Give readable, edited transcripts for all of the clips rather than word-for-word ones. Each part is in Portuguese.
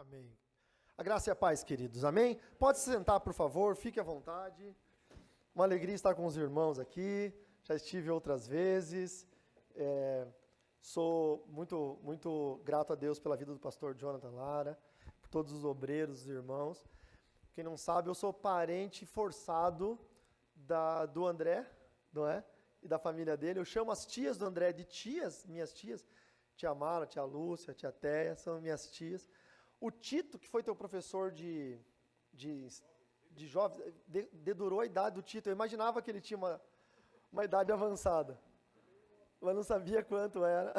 Amém. A graça e a paz, queridos. Amém? Pode se sentar, por favor, fique à vontade. Uma alegria estar com os irmãos aqui. Já estive outras vezes. Sou muito grato a Deus pela vida do pastor Jonathan Lara, por todos os obreiros, os irmãos. Quem não sabe, eu sou parente forçado do André, não é? E da família dele. Eu chamo as tias do André de tias, minhas tias. Tia Mara, tia Lúcia, tia Teia, são minhas tias. O Tito, que foi teu professor de jovens, dedurou a idade do Tito. Eu imaginava que ele tinha uma idade avançada, mas não sabia quanto era.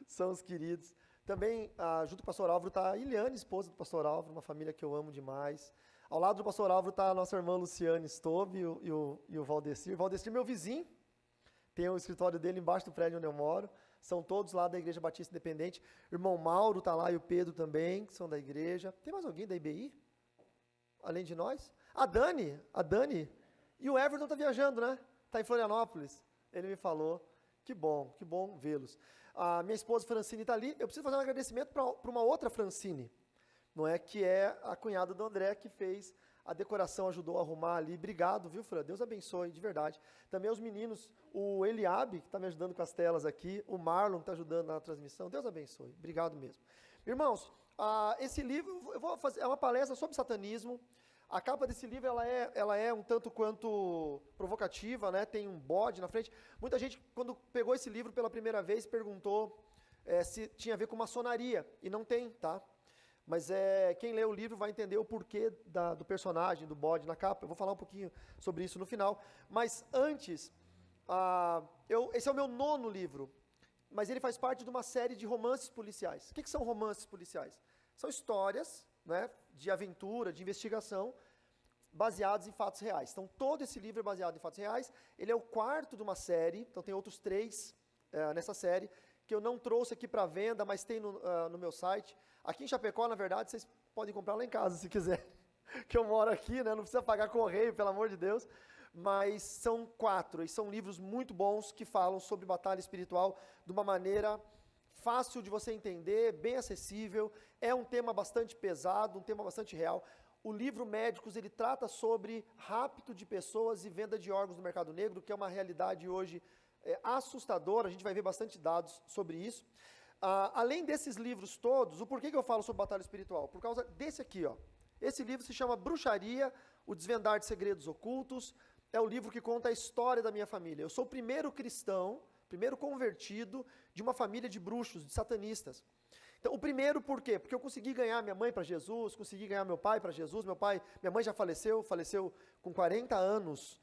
São os queridos. Também, junto com o pastor Álvaro, está a Iliane, esposa do pastor Álvaro, uma família que eu amo demais. Ao lado do pastor Álvaro está a nossa irmã Luciane Stove e o Valdecir. O Valdecir é meu vizinho. Tem o escritório dele embaixo do prédio onde eu moro. São todos lá da Igreja Batista Independente. O irmão Mauro está lá e o Pedro também, que são da igreja. Tem mais alguém da IBI? Além de nós? A Dani. E o Everton está viajando, né? Está em Florianópolis. Ele me falou. Que bom vê-los. A minha esposa Francine está ali. Eu preciso fazer um agradecimento para uma outra Francine, não é? Que é a cunhada do André, que fez a decoração, ajudou a arrumar ali. Obrigado, viu, Fran? Deus abençoe, de verdade. Também os meninos, o Eliabe, que está me ajudando com as telas aqui, o Marlon, que está ajudando na transmissão. Deus abençoe. Obrigado mesmo. Irmãos, esse livro, eu vou fazer, é uma palestra sobre satanismo. A capa desse livro, ela é um tanto quanto provocativa, né? Tem um bode na frente. Muita gente, quando pegou esse livro pela primeira vez, perguntou se tinha a ver com maçonaria. E não tem, tá? Mas quem lê o livro vai entender o porquê do personagem, do bode na capa. Eu vou falar um pouquinho sobre isso no final. Mas antes, esse é o meu 9º livro, mas ele faz parte de uma série de romances policiais. O que são romances policiais? São histórias, né, de aventura, de investigação, baseados em fatos reais. Então, todo esse livro é baseado em fatos reais. Ele é o 4º de uma série, então tem outros 3 nessa série, que eu não trouxe aqui para venda, mas tem no meu site. Aqui em Chapecó, na verdade, vocês podem comprar lá em casa, se quiser, que eu moro aqui, né? Não precisa pagar correio, pelo amor de Deus. Mas são 4, e são livros muito bons que falam sobre batalha espiritual de uma maneira fácil de você entender, bem acessível. É um tema bastante pesado, um tema bastante real. O livro Médicos, ele trata sobre rapto de pessoas e venda de órgãos no mercado negro, que é uma realidade hoje assustadora. A gente vai ver bastante dados sobre isso. Além desses livros todos, o porquê que eu falo sobre batalha espiritual? Por causa desse aqui, ó. Esse livro se chama Bruxaria, o Desvendar de Segredos Ocultos. É o livro que conta a história da minha família. Eu sou o primeiro cristão, primeiro convertido de uma família de bruxos, de satanistas. Então, o primeiro por quê? Porque eu consegui ganhar minha mãe para Jesus, consegui ganhar meu pai para Jesus. Minha mãe já faleceu com 40 anos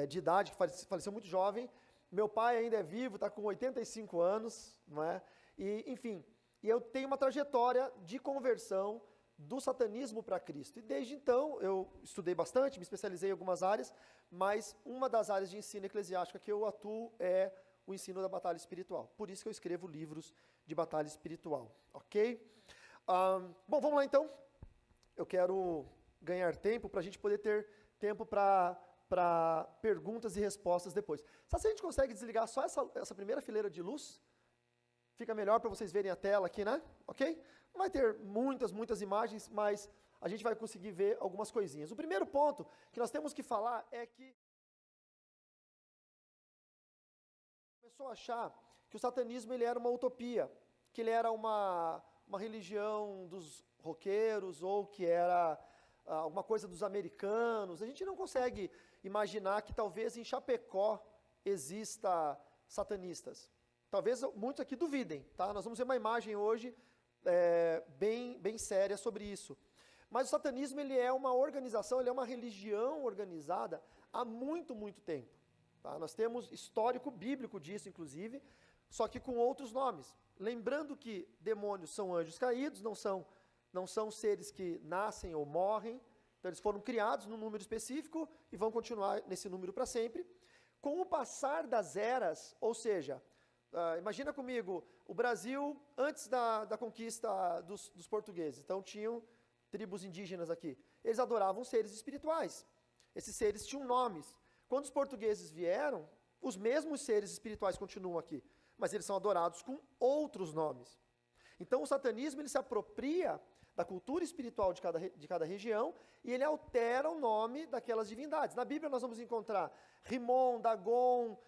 de idade, faleceu muito jovem. Meu pai ainda é vivo, está com 85 anos, não é? E, enfim, eu tenho uma trajetória de conversão do satanismo para Cristo. E desde então, eu estudei bastante, me especializei em algumas áreas, mas uma das áreas de ensino eclesiástica que eu atuo é o ensino da batalha espiritual. Por isso que eu escrevo livros de batalha espiritual, ok? Bom, vamos lá então. Eu quero ganhar tempo para a gente poder ter tempo para perguntas e respostas depois. Sabe se a gente consegue desligar só essa primeira fileira de luz? Fica melhor para vocês verem a tela aqui, né? Ok? Não vai ter muitas imagens, mas a gente vai conseguir ver algumas coisinhas. O primeiro ponto que nós temos que falar é que começou a achar que o satanismo ele era uma utopia, que ele era uma religião dos roqueiros ou que era alguma coisa dos americanos. A gente não consegue imaginar que talvez em Chapecó exista satanistas. Talvez muitos aqui duvidem, tá? Nós vamos ver uma imagem hoje bem séria sobre isso. Mas o satanismo ele é uma organização, ele é uma religião organizada há muito tempo. Tá? Nós temos histórico bíblico disso, inclusive, só que com outros nomes. Lembrando que demônios são anjos caídos, não são seres que nascem ou morrem, então eles foram criados num número específico e vão continuar nesse número para sempre. Com o passar das eras, ou seja, imagina comigo, o Brasil antes da conquista dos portugueses, então tinham tribos indígenas aqui, eles adoravam seres espirituais, esses seres tinham nomes. Quando os portugueses vieram, os mesmos seres espirituais continuam aqui, mas eles são adorados com outros nomes. Então o satanismo ele se apropria da cultura espiritual de cada região e ele altera o nome daquelas divindades. Na Bíblia nós vamos encontrar Rimon, Dagon,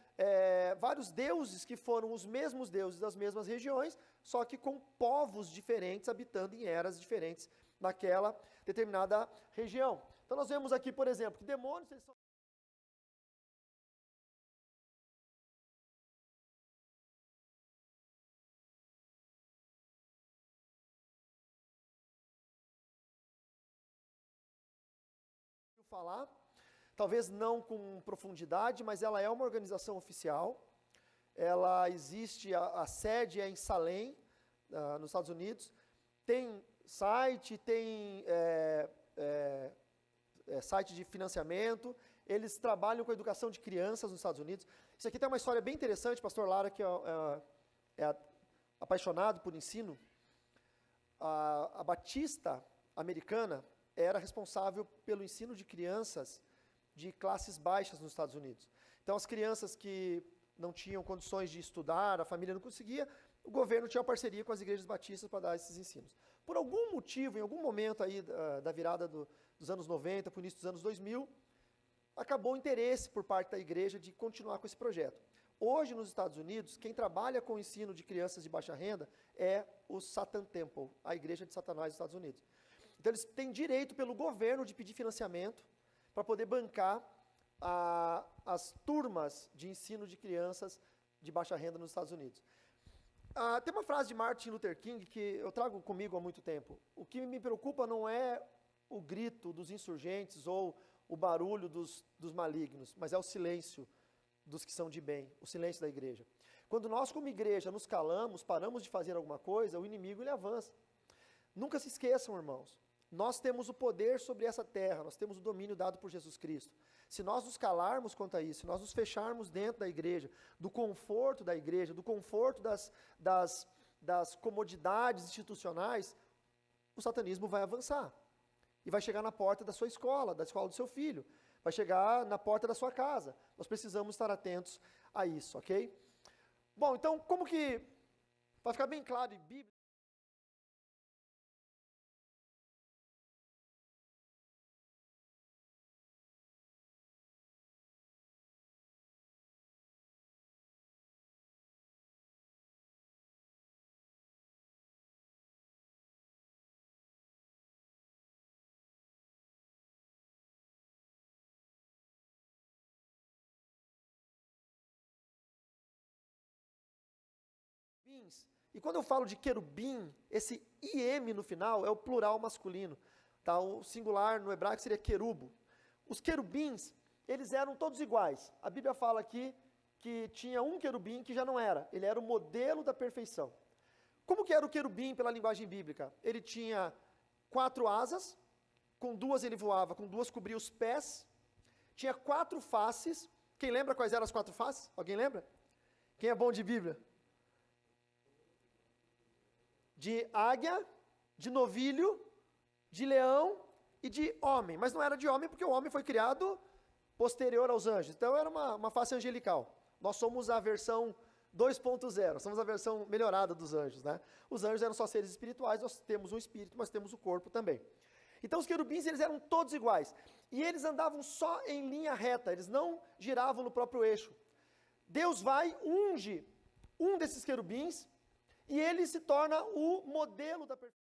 vários deuses que foram os mesmos deuses das mesmas regiões, só que com povos diferentes, habitando em eras diferentes naquela determinada região. Então nós vemos aqui, por exemplo, que demônios eles são falar, talvez não com profundidade, mas ela é uma organização oficial. Ela existe, a sede é em Salem, nos Estados Unidos. Tem site, tem site de financiamento. Eles trabalham com a educação de crianças nos Estados Unidos. Isso aqui tem uma história bem interessante, pastor Lara, que é apaixonado por ensino. A Batista americana era responsável pelo ensino de crianças de classes baixas nos Estados Unidos. Então, as crianças que não tinham condições de estudar, a família não conseguia, o governo tinha uma parceria com as igrejas batistas para dar esses ensinos. Por algum motivo, em algum momento aí da virada dos anos 90, para o início dos anos 2000, acabou o interesse por parte da igreja de continuar com esse projeto. Hoje, nos Estados Unidos, quem trabalha com o ensino de crianças de baixa renda é o Satan Temple, a igreja de Satanás dos Estados Unidos. Então, eles têm direito pelo governo de pedir financiamento para poder bancar as turmas de ensino de crianças de baixa renda nos Estados Unidos. Tem uma frase de Martin Luther King que eu trago comigo há muito tempo. O que me preocupa não é o grito dos insurgentes ou o barulho dos malignos, mas é o silêncio dos que são de bem, o silêncio da igreja. Quando nós, como igreja, nos calamos, paramos de fazer alguma coisa, o inimigo ele avança. Nunca se esqueçam, irmãos, nós temos o poder sobre essa terra, nós temos o domínio dado por Jesus Cristo. Se nós nos calarmos quanto a isso, se nós nos fecharmos dentro da igreja, do conforto da igreja, do conforto das comodidades institucionais, o satanismo vai avançar. E vai chegar na porta da sua escola, da escola do seu filho, vai chegar na porta da sua casa. Nós precisamos estar atentos a isso, ok? Bom, então, como que, para ficar bem claro e bíblico, e quando eu falo de querubim, esse IM no final é o plural masculino. Tá? O singular no hebraico seria querubo. Os querubins, eles eram todos iguais. A Bíblia fala aqui que tinha um querubim que já não era. Ele era o modelo da perfeição. Como que era o querubim pela linguagem bíblica? Ele tinha 4 asas, com 2 ele voava, com 2 cobria os pés. Tinha 4 faces. Quem lembra quais eram as 4 faces? Alguém lembra? Quem é bom de Bíblia? De águia, de novilho, de leão e de homem. Mas não era de homem porque o homem foi criado posterior aos anjos. Então era uma face angelical. Nós somos a versão 2.0, somos a versão melhorada dos anjos, né? Os anjos eram só seres espirituais, nós temos um espírito, mas temos o corpo também. Então os querubins, eles eram todos iguais. E eles andavam só em linha reta, eles não giravam no próprio eixo. Deus vai, unge um desses querubins, e ele se torna o modelo da perfeição.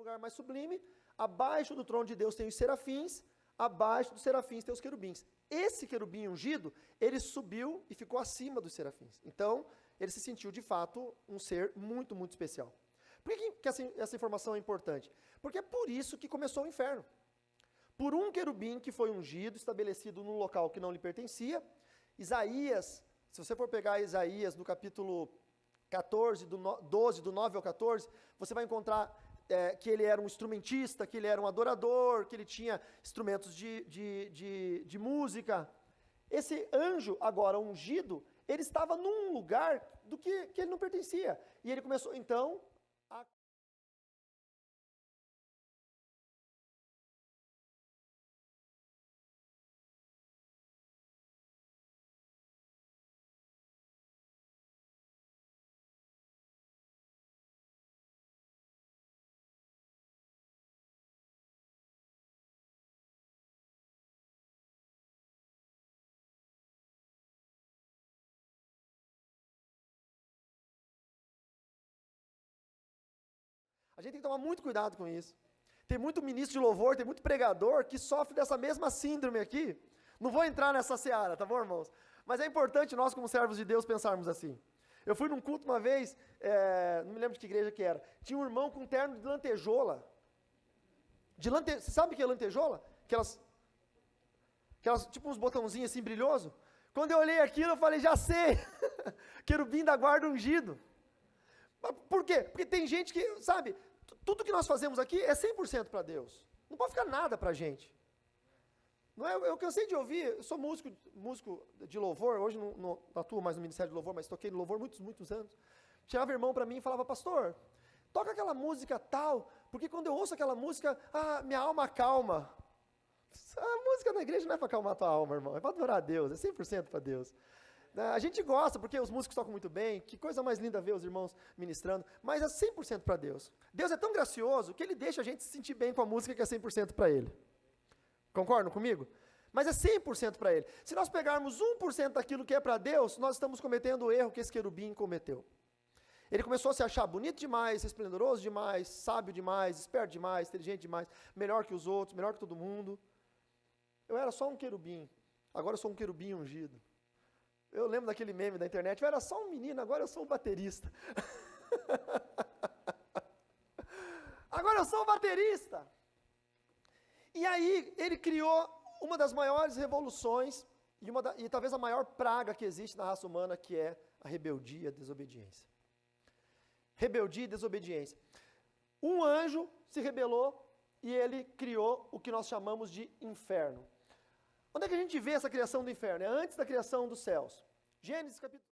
lugar mais sublime, abaixo do trono de Deus tem os serafins, abaixo dos serafins tem os querubins. Esse querubim ungido, ele subiu e ficou acima dos serafins. Então, ele se sentiu, de fato, um ser muito, muito especial. Por que essa informação é importante? Porque é por isso que começou o inferno. Por um querubim que foi ungido, estabelecido num local que não lhe pertencia. Isaías, se você for pegar Isaías no capítulo 14, 12, do 9 ao 14, você vai encontrar que ele era um instrumentista, que ele era um adorador, que ele tinha instrumentos de música. Esse anjo, agora ungido, ele estava num lugar do que ele não pertencia. E ele começou, então, a... A gente tem que tomar muito cuidado com isso. Tem muito ministro de louvor, tem muito pregador que sofre dessa mesma síndrome aqui. Não vou entrar nessa seara, tá bom, irmãos? Mas é importante nós, como servos de Deus, pensarmos assim. Eu fui num culto uma vez, não me lembro de que igreja que era, tinha um irmão com um terno de lantejola. Você sabe o que é lantejola? Aquelas, tipo uns botãozinhos assim, brilhoso. Quando eu olhei aquilo, eu falei, já sei, querubim da guarda ungido. Por quê? Porque tem gente que, sabe, tudo que nós fazemos aqui é 100% para Deus. Não pode ficar nada para a gente. Não é, eu cansei de ouvir, eu sou músico de louvor, hoje não atuo mais no Ministério de Louvor, mas toquei no louvor muitos anos. Chegava irmão para mim e falava, pastor, toca aquela música tal, porque quando eu ouço aquela música, minha alma acalma. A música na igreja não é para acalmar a tua alma, irmão, é para adorar a Deus, é 100% para Deus. A gente gosta, porque os músicos tocam muito bem, que coisa mais linda ver os irmãos ministrando, mas é 100% para Deus. Deus é tão gracioso que Ele deixa a gente se sentir bem com a música que é 100% para Ele. Concordam comigo? Mas é 100% para Ele. Se nós pegarmos 1% daquilo que é para Deus, nós estamos cometendo o erro que esse querubim cometeu. Ele começou a se achar bonito demais, esplendoroso demais, sábio demais, esperto demais, inteligente demais, melhor que os outros, melhor que todo mundo. Eu era só um querubim, agora eu sou um querubim ungido. Eu lembro daquele meme da internet, eu era só um menino, agora eu sou o baterista. Agora eu sou o baterista. E aí ele criou uma das maiores revoluções e talvez a maior praga que existe na raça humana, que é a rebeldia e a desobediência. Rebeldia e desobediência. Um anjo se rebelou e ele criou o que nós chamamos de inferno. Onde é que a gente vê essa criação do inferno? É antes da criação dos céus. Gênesis capítulo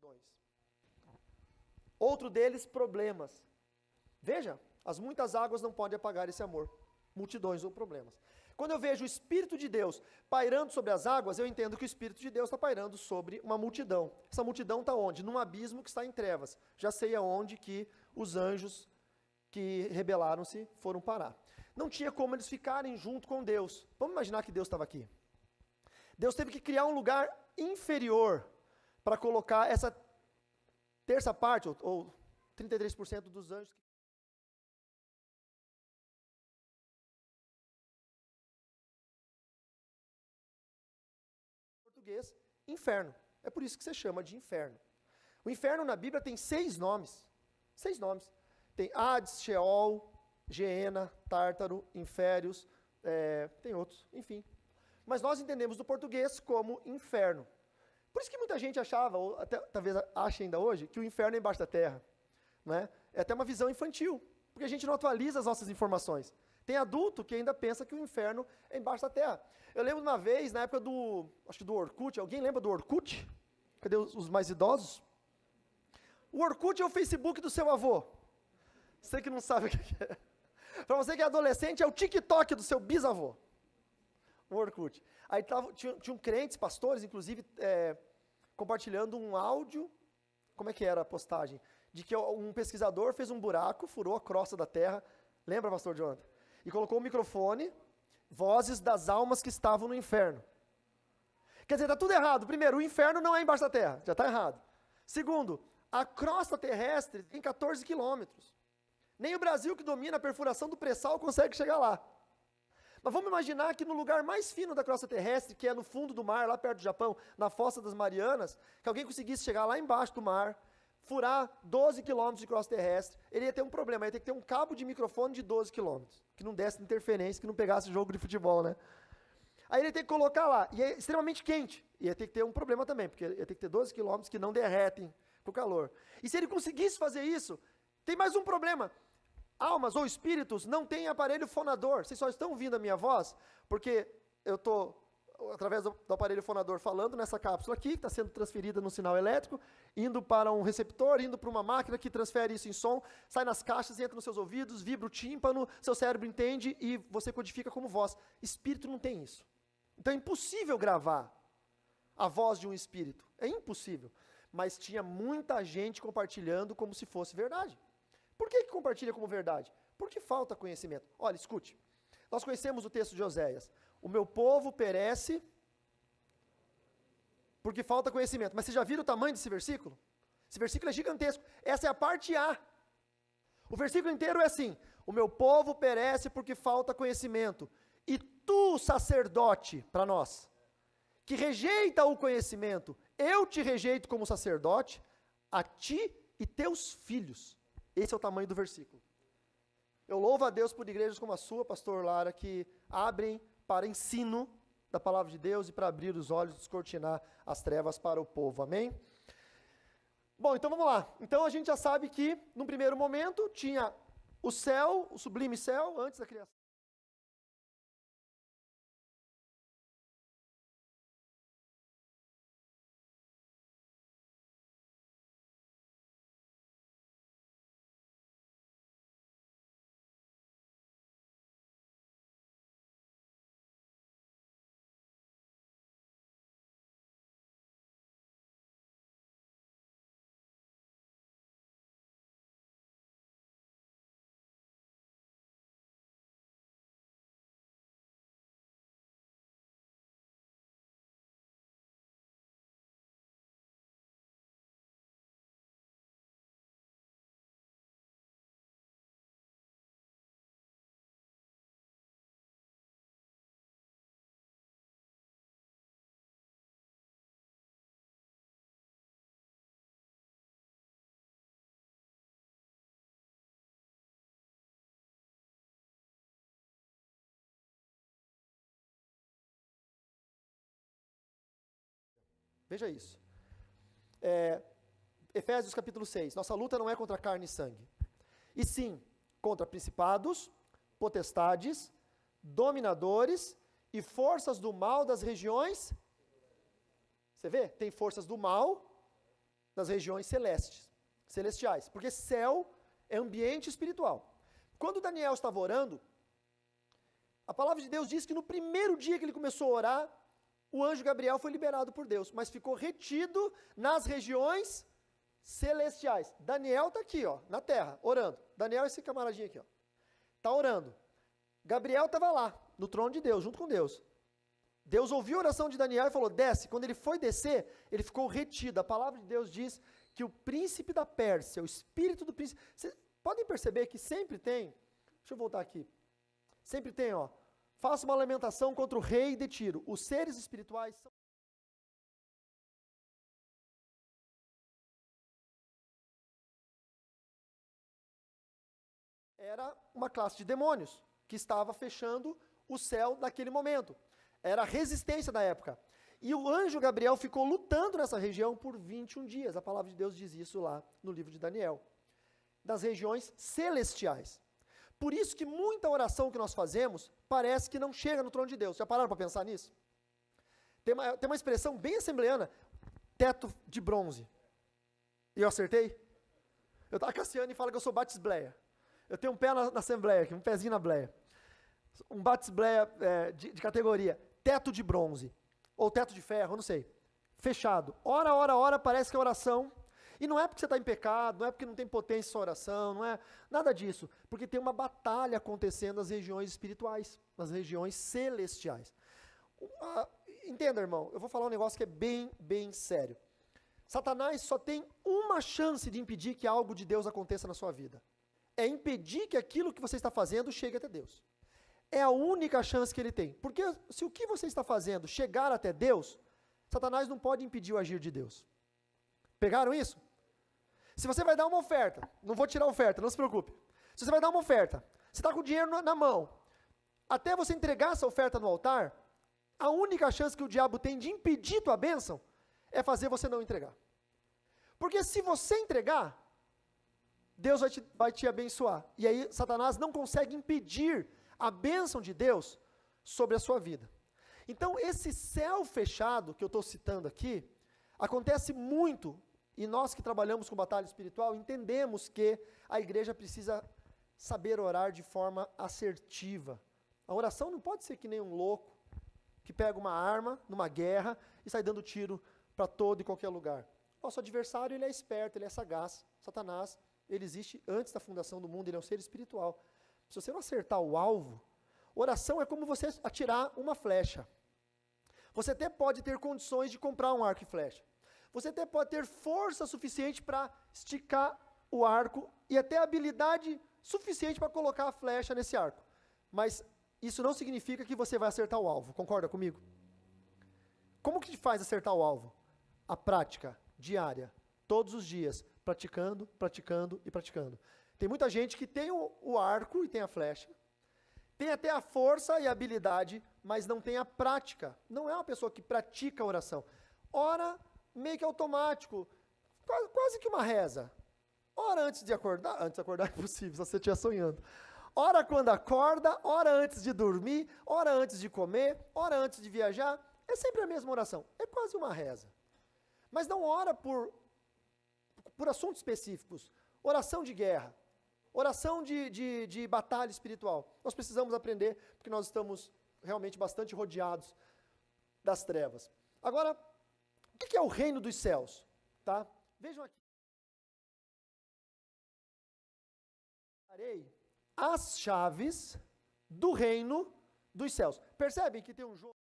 multidões. Outro deles, problemas. Veja, as muitas águas não podem apagar esse amor. Multidões ou problemas. Quando eu vejo o Espírito de Deus pairando sobre as águas, eu entendo que o Espírito de Deus está pairando sobre uma multidão. Essa multidão está onde? Num abismo que está em trevas. Já sei aonde que os anjos que rebelaram-se foram parar. Não tinha como eles ficarem junto com Deus. Vamos imaginar que Deus estava aqui. Deus teve que criar um lugar inferior para colocar essa terça parte, ou 33% dos anjos. Em português, inferno. É por isso que você chama de inferno. O inferno na Bíblia tem 6 nomes. 6 nomes. Tem Hades, Sheol, Geena, Tártaro, Inférios, tem outros, enfim. Mas nós entendemos do português como inferno. Por isso que muita gente achava, ou até, talvez ache ainda hoje, que o inferno é embaixo da terra. Né? É até uma visão infantil, porque a gente não atualiza as nossas informações. Tem adulto que ainda pensa que o inferno é embaixo da terra. Eu lembro uma vez, na época acho que do Orkut, alguém lembra do Orkut? Cadê os mais idosos? O Orkut é o Facebook do seu avô. Você que não sabe o que é. Para você que é adolescente, é o TikTok do seu bisavô. O Orkut. Aí tinham crentes, pastores, inclusive, compartilhando um áudio. Como é que era a postagem? De que um pesquisador fez um buraco, furou a crosta da terra. Lembra, pastor Jonathan? E colocou o microfone, vozes das almas que estavam no inferno. Quer dizer, está tudo errado. Primeiro, o inferno não é embaixo da terra. Já está errado. Segundo, a crosta terrestre tem 14 quilômetros. Nem o Brasil, que domina a perfuração do pré-sal, consegue chegar lá. Mas vamos imaginar que no lugar mais fino da crosta terrestre, que é no fundo do mar, lá perto do Japão, na Fossa das Marianas, que alguém conseguisse chegar lá embaixo do mar, furar 12 quilômetros de crosta terrestre, ele ia ter um problema, ia ter que ter um cabo de microfone de 12 quilômetros, que não desse interferência, que não pegasse jogo de futebol, né? Aí ele ia ter que colocar lá, e é extremamente quente, ia ter que ter um problema também, porque ia ter que ter 12 quilômetros que não derretem com o calor. E se ele conseguisse fazer isso, tem mais um problema. Almas ou espíritos não têm aparelho fonador. Vocês só estão ouvindo a minha voz porque eu estou, através do aparelho fonador, falando nessa cápsula aqui, que está sendo transferida no sinal elétrico, indo para um receptor, indo para uma máquina que transfere isso em som, sai nas caixas, entra nos seus ouvidos, vibra o tímpano, seu cérebro entende e você codifica como voz. Espírito não tem isso. Então é impossível gravar a voz de um espírito. É impossível. Mas tinha muita gente compartilhando como se fosse verdade. Por que compartilha como verdade? Porque falta conhecimento. Olha, escute. Nós conhecemos o texto de Oséias. O meu povo perece porque falta conhecimento. Mas você já viram o tamanho desse versículo? Esse versículo é gigantesco. Essa é a parte A. O versículo inteiro é assim: o meu povo perece porque falta conhecimento. E tu, sacerdote, para nós, que rejeita o conhecimento, eu te rejeito como sacerdote, a ti e teus filhos. Esse é o tamanho do versículo. Eu louvo a Deus por igrejas como a sua, pastor Lara, que abrem para ensino da palavra de Deus e para abrir os olhos, descortinar as trevas para o povo. Amém? Bom, então vamos lá. Então a gente já sabe que, num primeiro momento, tinha o céu, o sublime céu, antes da criação. Veja isso. Efésios capítulo 6. Nossa luta não é contra carne e sangue, e sim contra principados, potestades, dominadores e forças do mal das regiões. Você vê? Tem forças do mal nas regiões celestiais, porque céu é ambiente espiritual. Quando Daniel estava orando, a palavra de Deus diz que no primeiro dia que ele começou a orar, o anjo Gabriel foi liberado por Deus, mas ficou retido nas regiões celestiais. Daniel está aqui, ó, na terra, orando. Daniel é esse camaradinho aqui, ó. Está orando. Gabriel estava lá, no trono de Deus, junto com Deus. Deus ouviu a oração de Daniel e falou, desce. Quando ele foi descer, ele ficou retido. A palavra de Deus diz que o príncipe da Pérsia, o espírito do príncipe... Vocês podem perceber que sempre tem... Deixa eu voltar aqui. Sempre tem, ó. Faça uma lamentação contra o rei de Tiro. Os seres espirituais são... Era uma classe de demônios que estava fechando o céu naquele momento. Era a resistência da época. E o anjo Gabriel ficou lutando nessa região por 21 dias. A palavra de Deus diz isso lá no livro de Daniel. Das regiões celestiais. Por isso que muita oração que nós fazemos parece que não chega no trono de Deus. Já pararam para pensar nisso? Tem uma expressão bem assembleana, teto de bronze. E eu acertei? A Cassiane fala que eu sou batisbleia. Eu tenho um pé na assembleia aqui, um pezinho na bleia. Um batisbleia de categoria. Teto de bronze. Ou teto de ferro, eu não sei. Fechado. Ora, parece que é oração. E não é porque você está em pecado, não é porque não tem potência sua oração, não é nada disso. Porque tem uma batalha acontecendo nas regiões espirituais, nas regiões celestiais. Entenda, irmão, eu vou falar um negócio que é bem, bem sério. Satanás só tem uma chance de impedir que algo de Deus aconteça na sua vida. É impedir que aquilo que você está fazendo chegue até Deus. É a única chance que ele tem. Porque se o que você está fazendo chegar até Deus, Satanás não pode impedir o agir de Deus. Pegaram isso? Se você vai dar uma oferta, não vou tirar a oferta, não se preocupe. Se você vai dar uma oferta, você está com o dinheiro na mão, até você entregar essa oferta no altar, a única chance que o diabo tem de impedir tua bênção é fazer você não entregar. Porque se você entregar, Deus vai te abençoar. E aí Satanás não consegue impedir a bênção de Deus sobre a sua vida. Então esse céu fechado que eu estou citando aqui, acontece muito, e nós que trabalhamos com batalha espiritual, entendemos que a igreja precisa saber orar de forma assertiva. A oração não pode ser que nem um louco, que pega uma arma numa guerra e sai dando tiro para todo e qualquer lugar. Nosso adversário, ele é esperto, ele é sagaz. Satanás, ele existe antes da fundação do mundo, ele é um ser espiritual. Se você não acertar o alvo, oração é como você atirar uma flecha. Você até pode ter condições de comprar um arco e flecha. Você até pode ter força suficiente para esticar o arco e até habilidade suficiente para colocar a flecha nesse arco. Mas isso não significa que você vai acertar o alvo, concorda comigo? Como que te faz acertar o alvo? A prática diária, todos os dias, praticando, praticando e praticando. Tem muita gente que tem o arco e tem a flecha, tem até a força e a habilidade, mas não tem a prática. Não é uma pessoa que pratica a oração. Ora meio que automático, quase que uma reza. Ora antes de acordar é impossível, se você estiver sonhando. Ora quando acorda, ora antes de dormir, ora antes de comer, ora antes de viajar. É sempre a mesma oração, é quase uma reza. Mas não ora por assuntos específicos. Oração de guerra, oração de batalha espiritual. Nós precisamos aprender, porque nós estamos realmente bastante rodeados das trevas. Agora, o que é o reino dos céus? Tá? Vejam aqui. Darei as chaves do reino dos céus. Percebem que tem um jogo?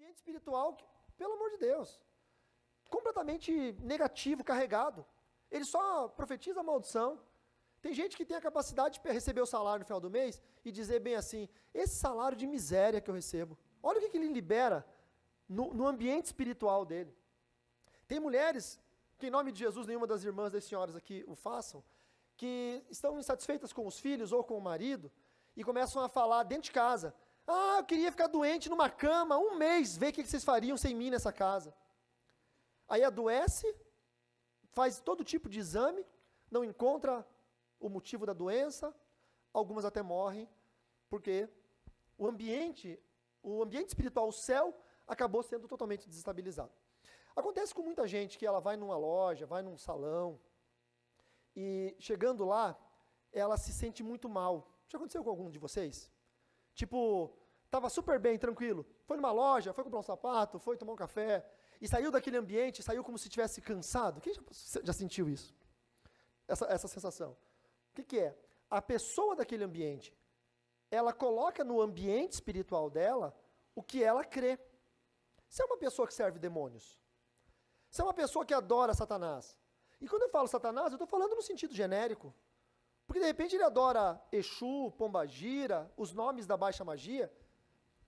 Ambiente espiritual, pelo amor de Deus, completamente negativo, carregado. Ele só profetiza a maldição. Tem gente que tem a capacidade de receber o salário no final do mês e dizer bem assim, esse salário de miséria que eu recebo, olha o que ele libera no ambiente espiritual dele. Tem mulheres, que em nome de Jesus, nenhuma das irmãs das senhoras aqui o façam, que estão insatisfeitas com os filhos ou com o marido, e começam a falar dentro de casa, eu queria ficar doente numa cama, um mês, ver o que vocês fariam sem mim nessa casa. Aí adoece, faz todo tipo de exame, não encontra o motivo da doença, algumas até morrem, porque o ambiente espiritual, o céu, acabou sendo totalmente desestabilizado. Acontece com muita gente que ela vai numa loja, vai num salão, e chegando lá, ela se sente muito mal. Já aconteceu com algum de vocês? Tipo, estava super bem, tranquilo, foi numa loja, foi comprar um sapato, foi tomar um café, e saiu daquele ambiente, saiu como se estivesse cansado. Quem já sentiu isso? Essa sensação. O que é? A pessoa daquele ambiente, ela coloca no ambiente espiritual dela o que ela crê. Se é uma pessoa que serve demônios, se é uma pessoa que adora Satanás, e quando eu falo Satanás, eu estou falando no sentido genérico, porque de repente ele adora Exu, Pombagira, os nomes da baixa magia,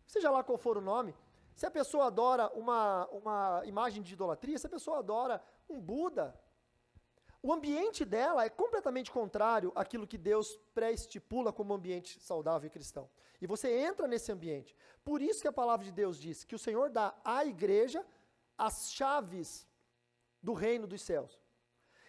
seja lá qual for o nome. Se a pessoa adora uma imagem de idolatria, se a pessoa adora um Buda, o ambiente dela é completamente contrário àquilo que Deus pré-estipula como ambiente saudável e cristão. E você entra nesse ambiente. Por isso que a palavra de Deus diz que o Senhor dá à igreja as chaves do reino dos céus.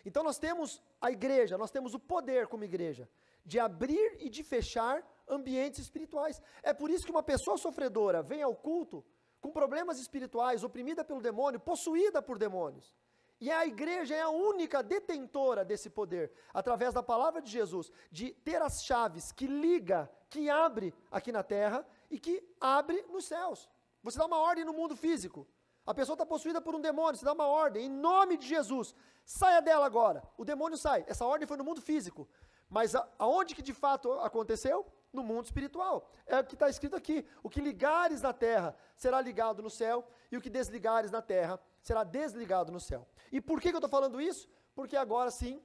Então nós temos a igreja, nós temos o poder como igreja, de abrir e de fechar ambientes espirituais. É por isso que uma pessoa sofredora vem ao culto com problemas espirituais, oprimida pelo demônio, possuída por demônios. E a igreja é a única detentora desse poder, através da palavra de Jesus, de ter as chaves que liga, que abre aqui na terra e que abre nos céus. Você dá uma ordem no mundo físico, a pessoa está possuída por um demônio, você dá uma ordem, em nome de Jesus, saia dela agora, o demônio sai. Essa ordem foi no mundo físico, mas aonde que de fato aconteceu? No mundo espiritual. É o que está escrito aqui, o que ligares na terra será ligado no céu, e o que desligares na terra será desligado no céu. E por que eu estou falando isso? Porque agora sim,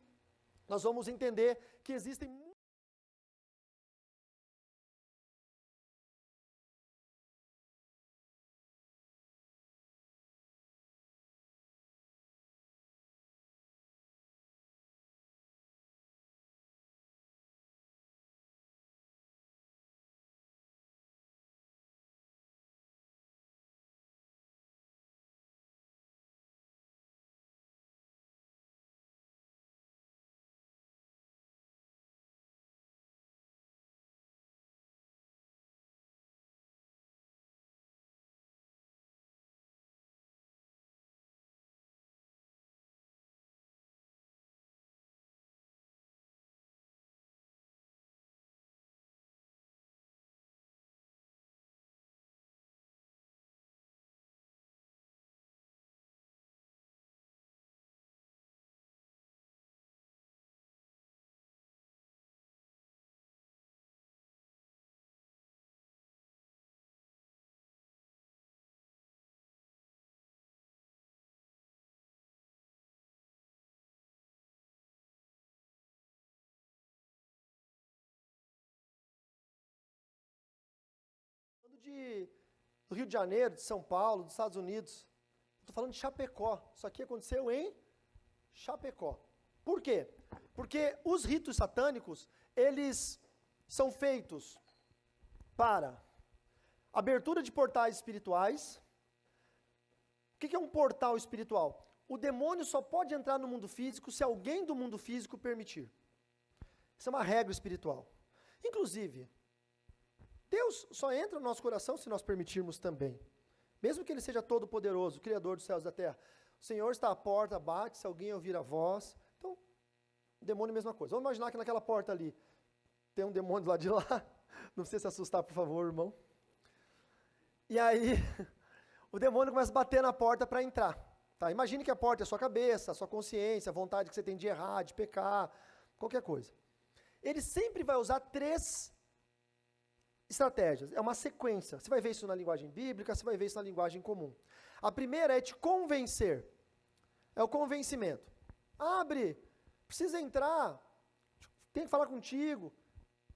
nós vamos entender que existem do Rio de Janeiro, de São Paulo, dos Estados Unidos. Estou falando de Chapecó. Isso aqui aconteceu em Chapecó. Por quê? Porque os ritos satânicos, eles são feitos para abertura de portais espirituais. O que é um portal espiritual? O demônio só pode entrar no mundo físico se alguém do mundo físico permitir. Isso é uma regra espiritual. Inclusive, Deus só entra no nosso coração se nós permitirmos também. Mesmo que Ele seja todo poderoso, Criador dos céus e da terra. O Senhor está à porta, bate, se alguém ouvir a voz. Então, o demônio é a mesma coisa. Vamos imaginar que naquela porta ali, tem um demônio do lado de lá. Não precisa se assustar, por favor, irmão. E aí, o demônio começa a bater na porta para entrar. Tá? Imagine que a porta é a sua cabeça, a sua consciência, a vontade que você tem de errar, de pecar, qualquer coisa. Ele sempre vai usar 3 estratégias, é uma sequência. Você vai ver isso na linguagem bíblica, você vai ver isso na linguagem comum. A primeira é te convencer. É o convencimento. Abre, precisa entrar. tem que falar contigo.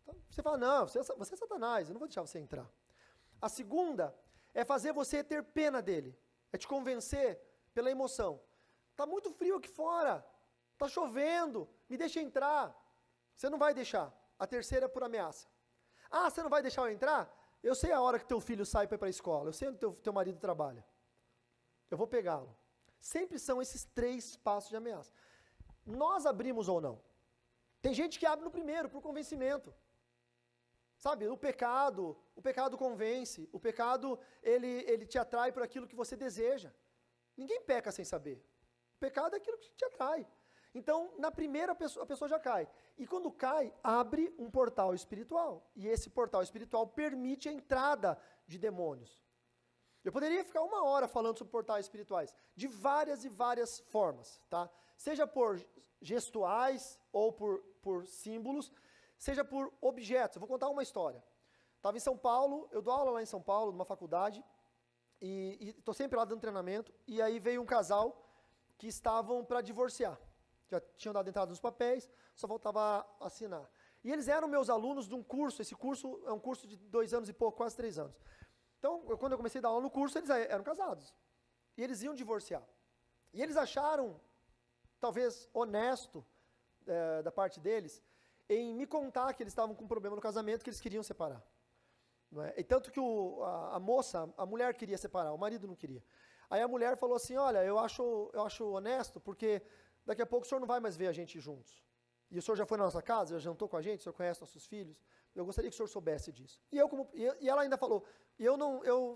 Então, você fala, não, você é Satanás, eu não vou deixar você entrar. A segunda é fazer você ter pena dele, é te convencer pela emoção. Está muito frio aqui fora, está chovendo, me deixa entrar. Você não vai deixar. A terceira é por ameaça. Ah, você não vai deixar eu entrar? Eu sei a hora que teu filho sai para ir para a escola, eu sei onde teu marido trabalha. Eu vou pegá-lo. Sempre são esses 3 passos de ameaça. Nós abrimos ou não? Tem gente que abre no primeiro, por convencimento. Sabe, o pecado convence, o pecado, ele te atrai por aquilo que você deseja. Ninguém peca sem saber. O pecado é aquilo que te atrai. Então, na primeira a pessoa já cai. E quando cai, abre um portal espiritual. E esse portal espiritual permite a entrada de demônios. Eu poderia ficar 1 hora falando sobre portais espirituais, de várias e várias formas, tá? Seja por gestuais ou por símbolos, seja por objetos. Eu vou contar uma história. Estava em São Paulo, eu dou aula lá em São Paulo, numa faculdade, e estou sempre lá dando treinamento, e aí veio um casal que estavam para divorciar. Já tinham dado entrada nos papéis, só faltava assinar. E eles eram meus alunos de um curso, esse curso é um curso de 2 anos e pouco, quase 3 anos. Então, quando eu comecei a dar aula no curso, eles eram casados. E eles iam divorciar. E eles acharam, talvez honesto da parte deles, em me contar que eles estavam com um problema no casamento, que eles queriam separar. Não é? E tanto que a mulher queria separar, o marido não queria. Aí a mulher falou assim, olha, eu acho honesto, porque daqui a pouco o senhor não vai mais ver a gente juntos. E o senhor já foi na nossa casa, já jantou com a gente, o senhor conhece nossos filhos. Eu gostaria que o senhor soubesse disso. E ela ainda falou,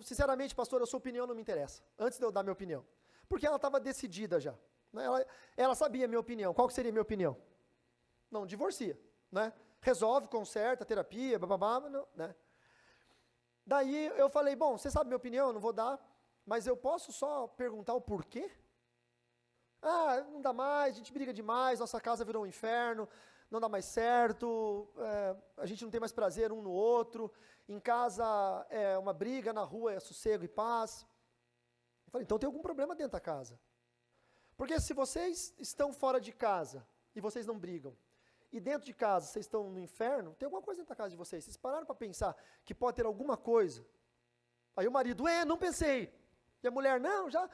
sinceramente, pastor, a sua opinião não me interessa, antes de eu dar minha opinião. Porque ela estava decidida já. Né? Ela sabia a minha opinião. Qual que seria a minha opinião? Não, divorcia. Né? Resolve, conserta, terapia, bababá, não, né? Daí eu falei, bom, você sabe minha opinião, eu não vou dar, mas eu posso só perguntar o porquê? Ah, não dá mais, a gente briga demais, nossa casa virou um inferno, não dá mais certo, a gente não tem mais prazer um no outro, em casa é uma briga, na rua é sossego e paz. Eu falei, então tem algum problema dentro da casa. Porque se vocês estão fora de casa e vocês não brigam, e dentro de casa vocês estão no inferno, tem alguma coisa dentro da casa de vocês. Vocês pararam para pensar que pode ter alguma coisa? Aí o marido, não pensei. E a mulher, não, já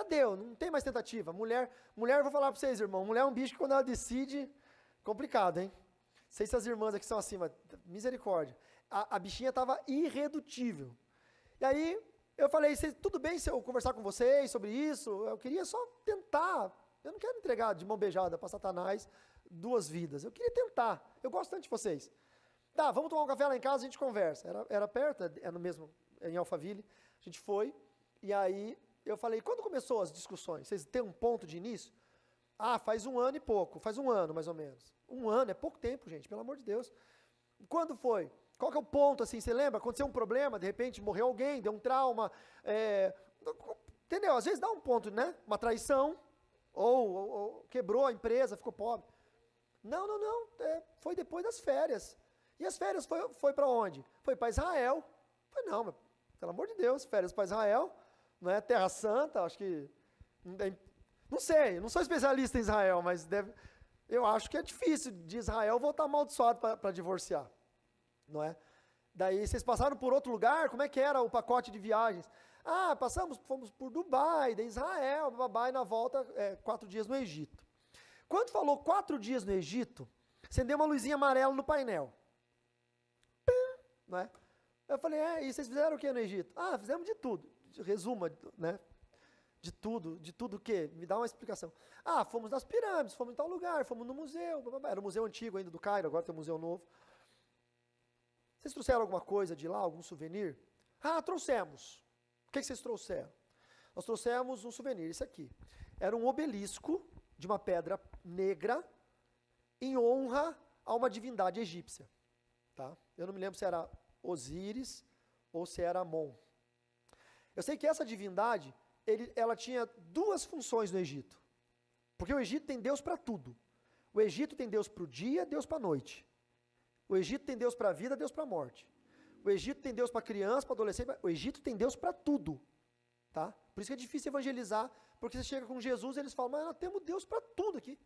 deu, não tem mais tentativa. Mulher, eu vou falar para vocês, irmão, mulher é um bicho que quando ela decide, complicado, hein? Não sei se as irmãs aqui são assim, mas misericórdia. A bichinha estava irredutível. E aí eu falei, tudo bem se eu conversar com vocês sobre isso? Eu queria só tentar. Eu não quero entregar de mão beijada para Satanás 2 vidas. Eu queria tentar. Eu gosto tanto de vocês. Tá, vamos tomar um café lá em casa, a gente conversa. Era perto, no mesmo, em Alphaville. A gente foi, e aí eu falei, quando começou as discussões? Vocês têm um ponto de início? Ah, faz 1 ano e pouco, faz 1 ano mais ou menos. 1 ano é pouco tempo, gente, pelo amor de Deus. Quando foi? Qual que é o ponto, assim, você lembra? Aconteceu um problema, de repente morreu alguém, deu um trauma, entendeu? Às vezes dá um ponto, né? Uma traição, ou quebrou a empresa, ficou pobre. Não, foi depois das férias. E as férias foi para onde? Foi para Israel. Eu falei, não, mas, pelo amor de Deus, férias para Israel, não é Terra Santa, acho que, não sei, não sou especialista em Israel, mas eu acho que é difícil de Israel voltar amaldiçoado para divorciar, não é? Daí vocês passaram por outro lugar, como é que era o pacote de viagens? Ah, fomos por Dubai, daí Israel, e na volta 4 dias no Egito. Quando falou 4 dias no Egito, acendeu uma luzinha amarela no painel. Pim, não é? Eu falei, e vocês fizeram o que no Egito? Ah, fizemos de tudo. Resuma, né? De tudo o quê? Me dá uma explicação. Ah, fomos nas pirâmides, fomos em tal lugar, fomos no museu. Era o museu antigo ainda do Cairo, agora tem um museu novo. Vocês trouxeram alguma coisa de lá, algum souvenir? Ah, trouxemos. O que vocês trouxeram? Nós trouxemos um souvenir, esse aqui. Era um obelisco de uma pedra negra em honra a uma divindade egípcia. Tá? Eu não me lembro se era Osíris ou se era Amon. Eu sei que essa divindade, ela tinha 2 funções no Egito. Porque o Egito tem Deus para tudo. O Egito tem Deus para o dia, Deus para a noite. O Egito tem Deus para a vida, Deus para a morte. O Egito tem Deus para criança, para adolescente. O Egito tem Deus para tudo. Tá? Por isso que é difícil evangelizar, porque você chega com Jesus e eles falam, mas nós temos Deus para tudo aqui.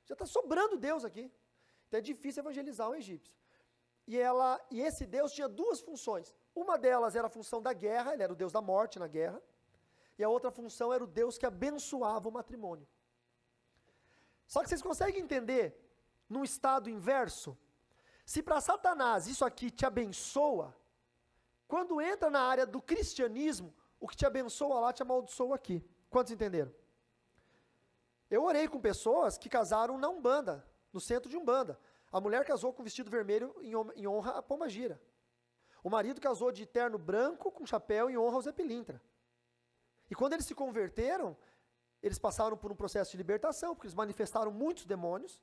Já está sobrando Deus aqui. Então é difícil evangelizar um egípcio. E esse Deus tinha duas funções. Uma delas era a função da guerra, ele era o Deus da morte na guerra. E a outra função era o Deus que abençoava o matrimônio. Só que vocês conseguem entender, num estado inverso, se para Satanás isso aqui te abençoa, quando entra na área do cristianismo, o que te abençoa lá te amaldiçoa aqui. Quantos entenderam? Eu orei com pessoas que casaram na Umbanda, no centro de Umbanda. A mulher casou com vestido vermelho em honra a Pombagira. O marido casou de terno branco com chapéu em honra ao Zé Pilintra. E quando eles se converteram, eles passaram por um processo de libertação, porque eles manifestaram muitos demônios,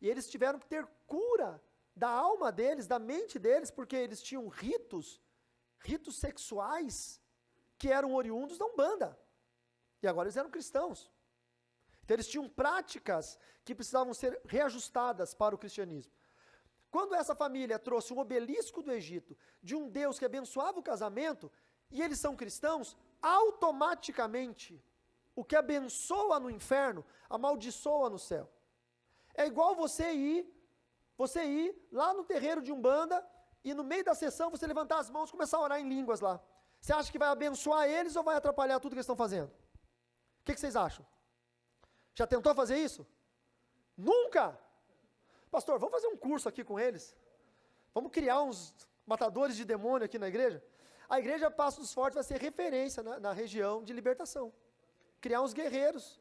e eles tiveram que ter cura da alma deles, da mente deles, porque eles tinham ritos sexuais, que eram oriundos da Umbanda. E agora eles eram cristãos. Então eles tinham práticas que precisavam ser reajustadas para o cristianismo. Quando essa família trouxe um obelisco do Egito, de um Deus que abençoava o casamento, e eles são cristãos, automaticamente, o que abençoa no inferno, amaldiçoa no céu. É igual você ir lá no terreiro de Umbanda, e no meio da sessão você levantar as mãos e começar a orar em línguas lá. Você acha que vai abençoar eles ou vai atrapalhar tudo que eles estão fazendo? O que vocês acham? Já tentou fazer isso? Nunca! Pastor, vamos fazer um curso aqui com eles? Vamos criar uns matadores de demônio aqui na igreja? A igreja Passo dos Fortes vai ser referência na região de libertação. Criar uns guerreiros.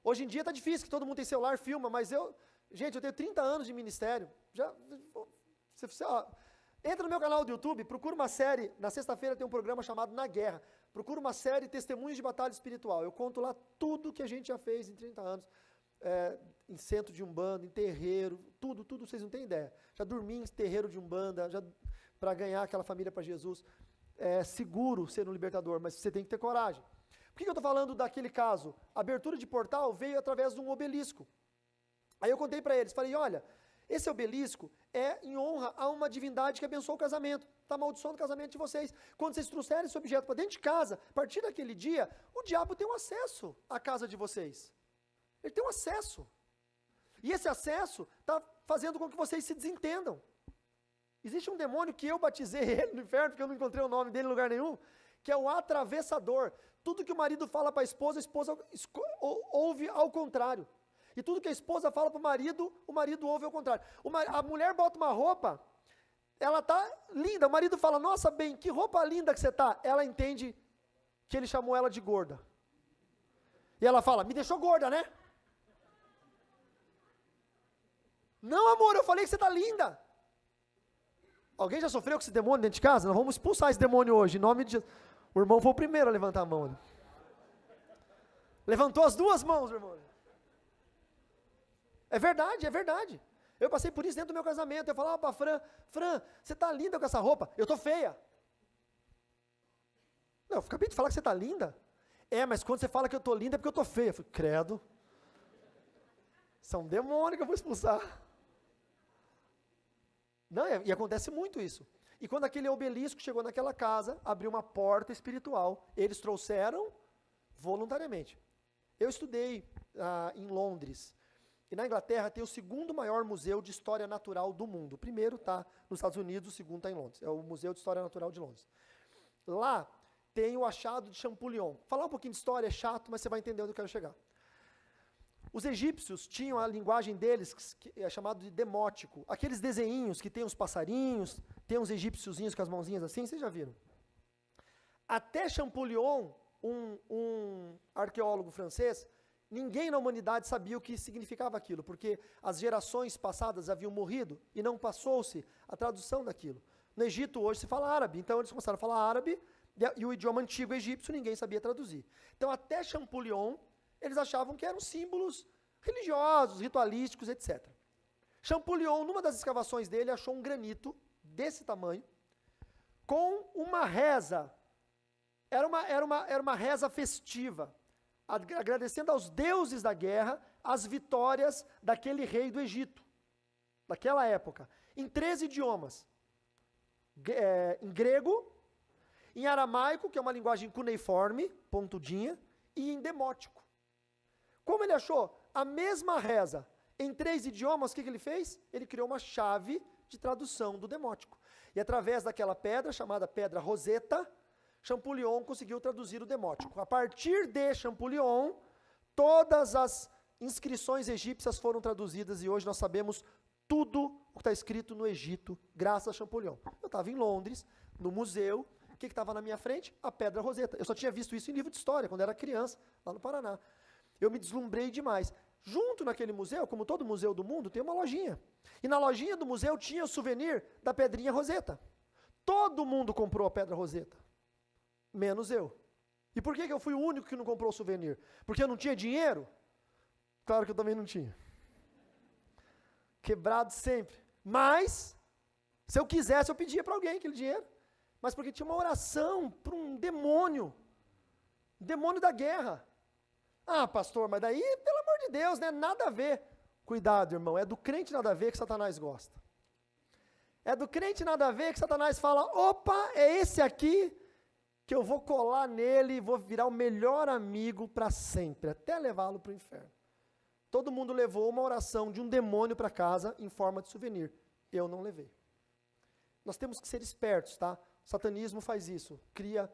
Hoje em dia está difícil, que todo mundo tem celular, filma, mas eu tenho 30 anos de ministério. Entra no meu canal do YouTube, procura uma série, na sexta-feira tem um programa chamado Na Guerra. Procura uma série Testemunhos de Batalha Espiritual. Eu conto lá tudo que a gente já fez em 30 anos. Em centro de Umbanda, em terreiro, tudo, vocês não têm ideia. Já dormi em terreiro de Umbanda, para ganhar aquela família para Jesus. É seguro ser um libertador, mas você tem que ter coragem. Por que eu estou falando daquele caso? A abertura de portal veio através de um obelisco. Aí eu contei para eles, falei, olha, esse obelisco é em honra a uma divindade que abençoou o casamento. Está amaldiçoando o casamento de vocês. Quando vocês trouxerem esse objeto para dentro de casa, a partir daquele dia, o diabo tem um acesso à casa de vocês. Ele tem um acesso. E esse acesso está fazendo com que vocês se desentendam. Existe um demônio que eu batizei ele no inferno, porque eu não encontrei o nome dele em lugar nenhum, que é o atravessador. Tudo que o marido fala para a esposa ouve ao contrário. E tudo que a esposa fala para o marido ouve ao contrário. A mulher bota uma roupa, ela está linda, o marido fala, nossa, bem, que roupa linda que você está. Ela entende que ele chamou ela de gorda. E ela fala, me deixou gorda, né? Não, amor, eu falei que você está linda. Alguém já sofreu com esse demônio dentro de casa? Nós vamos expulsar esse demônio hoje, em nome de Jesus. O irmão foi o primeiro a levantar a mão. Né? Levantou as duas mãos, irmão. É verdade, é verdade. Eu passei por isso dentro do meu casamento. Eu falava para Fran, você está linda com essa roupa? Eu estou feia. Não, eu acabei de falar que você está linda. Mas quando você fala que eu estou linda é porque eu estou feia. Eu falei, credo. Isso é um demônio que eu vou expulsar. Não, e acontece muito isso. E quando aquele obelisco chegou naquela casa, abriu uma porta espiritual. Eles trouxeram voluntariamente. Eu estudei em Londres. E na Inglaterra tem o segundo maior museu de história natural do mundo. O primeiro está nos Estados Unidos, o segundo está em Londres. É o Museu de História Natural de Londres. Lá tem o achado de Champollion. Falar um pouquinho de história é chato, mas você vai entender onde eu quero chegar. Os egípcios tinham a linguagem deles, que é chamado de demótico. Aqueles desenhinhos que tem os passarinhos, tem uns egípciozinhos com as mãozinhas assim, vocês já viram? Até Champollion, um arqueólogo francês, ninguém na humanidade sabia o que significava aquilo, porque as gerações passadas haviam morrido e não passou-se a tradução daquilo. No Egito hoje se fala árabe, então eles começaram a falar árabe e o idioma antigo egípcio ninguém sabia traduzir. Então até Champollion eles achavam que eram símbolos religiosos, ritualísticos, etc. Champollion, numa das escavações dele, achou um granito desse tamanho, com uma reza. Era uma reza festiva, agradecendo aos deuses da guerra as vitórias daquele rei do Egito, daquela época, em 13 idiomas. Em grego, em aramaico, que é uma linguagem cuneiforme, pontudinha, e em demótico. Como ele achou? A mesma reza Em 3 idiomas, o que ele fez? Ele criou uma chave de tradução do demótico. E através daquela pedra, chamada pedra Roseta, Champollion conseguiu traduzir o demótico. A partir de Champollion, todas as inscrições egípcias foram traduzidas e hoje nós sabemos tudo o que está escrito no Egito, graças a Champollion. Eu estava em Londres, no museu, o que estava na minha frente? A pedra Roseta. Eu só tinha visto isso em livro de história, quando era criança, lá no Paraná. Eu me deslumbrei demais. Junto naquele museu, como todo museu do mundo, tem uma lojinha. E na lojinha do museu tinha o souvenir da pedrinha Roseta. Todo mundo comprou a pedra Roseta, menos eu. E por que eu fui o único que não comprou o souvenir? Porque eu não tinha dinheiro? Claro que eu também não tinha. Quebrado sempre. Mas, se eu quisesse, eu pedia para alguém aquele dinheiro. Mas porque tinha uma oração para um demônio da guerra. Ah, pastor, mas daí, pelo amor de Deus, né? Nada a ver. Cuidado, irmão, é do crente nada a ver que Satanás gosta. É do crente nada a ver que Satanás fala, opa, é esse aqui que eu vou colar nele e vou virar o melhor amigo para sempre, até levá-lo para o inferno. Todo mundo levou uma oração de um demônio para casa em forma de souvenir. Eu não levei. Nós temos que ser espertos, tá? O satanismo faz isso, cria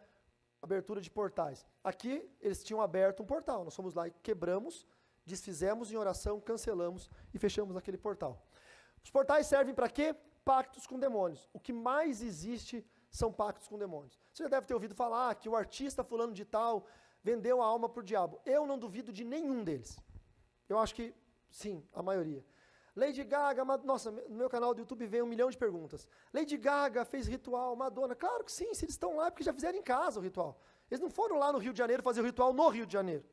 abertura de portais. Aqui, eles tinham aberto um portal. Nós fomos lá e quebramos, desfizemos em oração, cancelamos e fechamos aquele portal. Os portais servem para quê? Pactos com demônios. O que mais existe são pactos com demônios. Você já deve ter ouvido falar que o artista fulano de tal vendeu a alma para o diabo. Eu não duvido de nenhum deles. Eu acho que, sim, a maioria. Lady Gaga, nossa, no meu canal do YouTube vem 1 milhão de perguntas. Lady Gaga fez ritual, Madonna. Claro que sim, se eles estão lá é porque já fizeram em casa o ritual. Eles não foram lá no Rio de Janeiro fazer o ritual no Rio de Janeiro.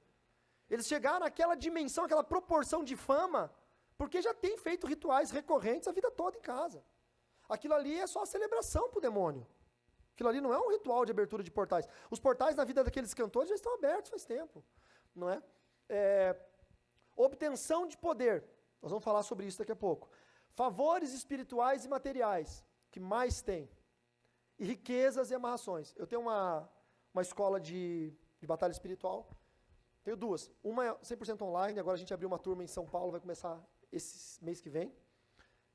Eles chegaram naquela dimensão, aquela proporção de fama, porque já tem feito rituais recorrentes a vida toda em casa. Aquilo ali é só a celebração para o demônio. Aquilo ali não é um ritual de abertura de portais. Os portais na vida daqueles cantores já estão abertos faz tempo, não é? Obtenção de poder. Nós vamos falar sobre isso daqui a pouco. Favores espirituais e materiais, que mais tem. E riquezas e amarrações. Eu tenho uma escola de batalha espiritual. Tenho duas. Uma é 100% online, agora a gente abriu uma turma em São Paulo, vai começar esse mês que vem,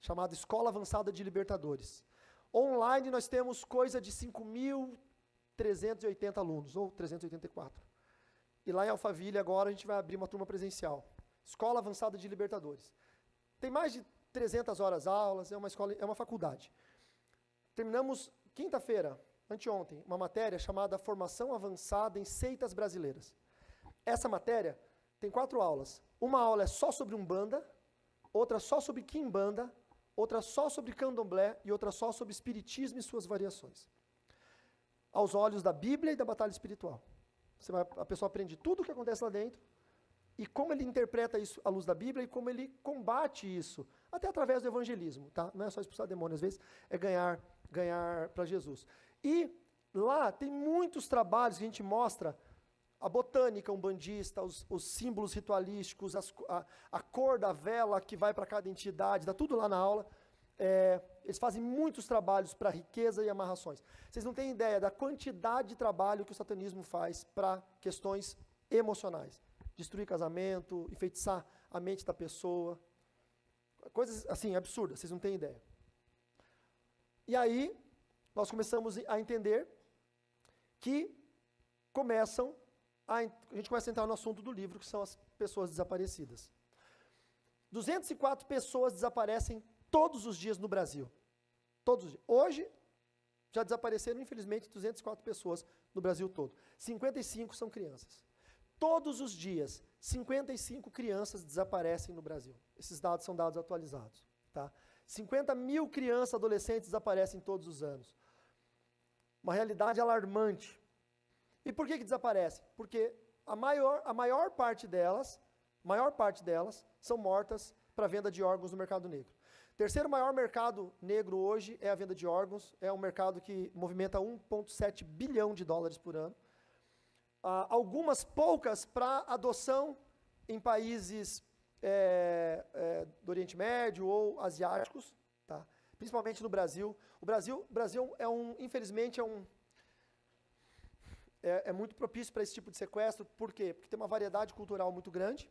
chamada Escola Avançada de Libertadores. Online nós temos coisa de 5.380 alunos, ou 384. E lá em Alphaville agora a gente vai abrir uma turma presencial. Escola Avançada de Libertadores. Tem mais de 300 horas aulas, é uma escola, é uma faculdade. Terminamos quinta-feira, anteontem, uma matéria chamada Formação Avançada em Seitas Brasileiras. Essa matéria tem 4 aulas. Uma aula é só sobre Umbanda, outra só sobre Quimbanda, outra só sobre Candomblé e outra só sobre Espiritismo e suas variações. Aos olhos da Bíblia e da batalha espiritual. A pessoa aprende tudo o que acontece lá dentro, e como ele interpreta isso à luz da Bíblia e como ele combate isso, até através do evangelismo, tá? Não é só expulsar demônios, às vezes é ganhar para Jesus. E lá tem muitos trabalhos que a gente mostra a botânica umbandista, os símbolos ritualísticos, a cor da vela que vai para cada entidade, dá tudo lá na aula. Eles fazem muitos trabalhos para riqueza e amarrações. Vocês não têm ideia da quantidade de trabalho que o satanismo faz para questões emocionais. Destruir casamento, enfeitiçar a mente da pessoa. Coisas assim, absurdas, vocês não têm ideia. E aí, nós começamos a entender que a gente começa a entrar no assunto do livro, que são as pessoas desaparecidas. 204 pessoas desaparecem todos os dias no Brasil. Todos os dias. Hoje, já desapareceram, infelizmente, 204 pessoas no Brasil todo. 55 são crianças. Todos os dias, 55 crianças desaparecem no Brasil. Esses dados são dados atualizados. Tá? 50 mil crianças e adolescentes desaparecem todos os anos. Uma realidade alarmante. E por que desaparecem? Porque a maior parte delas são mortas para venda de órgãos no mercado negro. Terceiro maior mercado negro hoje é a venda de órgãos. É um mercado que movimenta 1,7 bilhão de dólares por ano. Algumas poucas para adoção em países do Oriente Médio ou asiáticos, tá? Principalmente no Brasil. O Brasil infelizmente, é muito propício para esse tipo de sequestro. Por quê? Porque tem uma variedade cultural muito grande,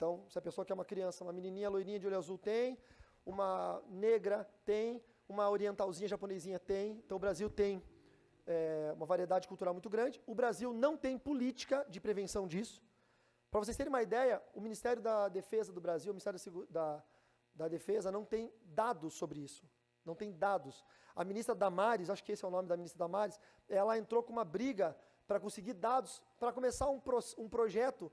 Então, se a pessoa quer uma criança, uma menininha loirinha de olho azul tem, uma negra tem, uma orientalzinha japonesinha tem. Então, o Brasil tem uma variedade cultural muito grande. O Brasil não tem política de prevenção disso. Para vocês terem uma ideia, o Ministério da Defesa do Brasil, o Ministério da Defesa, não tem dados sobre isso. Não tem dados. A ministra Damares, acho que esse é o nome da ministra Damares, ela entrou com uma briga para conseguir dados, para começar um projeto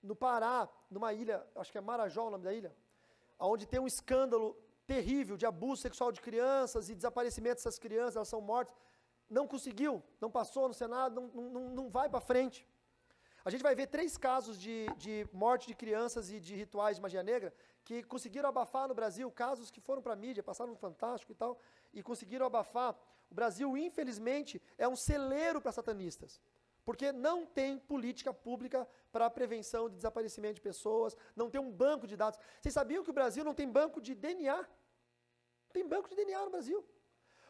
no Pará, numa ilha, acho que é Marajó o nome da ilha, onde tem um escândalo terrível de abuso sexual de crianças e desaparecimento dessas crianças, elas são mortas. Não conseguiu, não passou no Senado, não vai para frente. A gente vai ver 3 casos de morte de crianças e de rituais de magia negra que conseguiram abafar no Brasil, casos que foram para a mídia, passaram no Fantástico e tal, e conseguiram abafar. O Brasil, infelizmente, é um celeiro para satanistas, porque não tem política pública para a prevenção de desaparecimento de pessoas, não tem um banco de dados. Vocês sabiam que o Brasil não tem banco de DNA? Não tem banco de DNA no Brasil.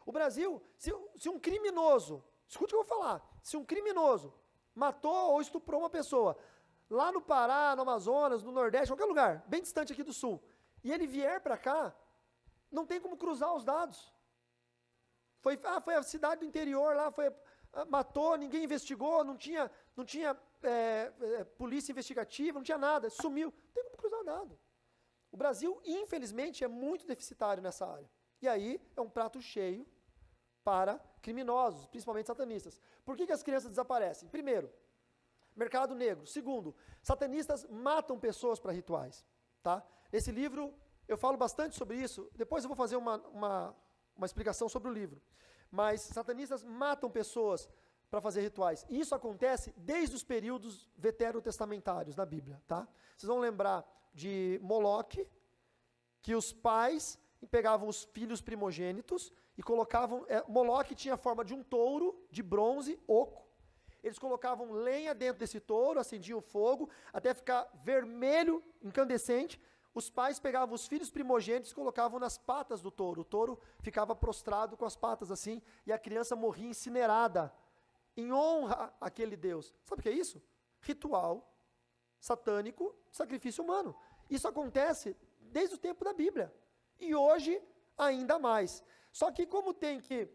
O Brasil, se um criminoso, escute o que eu vou falar, se um criminoso matou ou estuprou uma pessoa, lá no Pará, no Amazonas, no Nordeste, qualquer lugar, bem distante aqui do Sul, e ele vier para cá, não tem como cruzar os dados. Foi a cidade do interior lá, matou, ninguém investigou, não tinha polícia investigativa, não tinha nada, sumiu. Não tem como cruzar dado. O Brasil, infelizmente, é muito deficitário nessa área. E aí é um prato cheio para criminosos, principalmente satanistas. Por que as crianças desaparecem? Primeiro, mercado negro. Segundo, satanistas matam pessoas para rituais. Tá? Nesse livro, eu falo bastante sobre isso. Depois eu vou fazer uma explicação sobre o livro. Mas satanistas matam pessoas para fazer rituais. E isso acontece desde os períodos veterotestamentários na Bíblia. Tá? Vocês vão lembrar de Moloque, que os pais pegavam os filhos primogênitos e colocavam... Moloque tinha a forma de um touro de bronze, oco. Eles colocavam lenha dentro desse touro, acendiam o fogo, até ficar vermelho, incandescente. Os pais pegavam os filhos primogênitos e colocavam nas patas do touro. O touro ficava prostrado com as patas assim, e a criança morria incinerada, em honra àquele Deus. Sabe o que é isso? Ritual satânico, sacrifício humano. Isso acontece desde o tempo da Bíblia. E hoje, ainda mais. Só que como tem que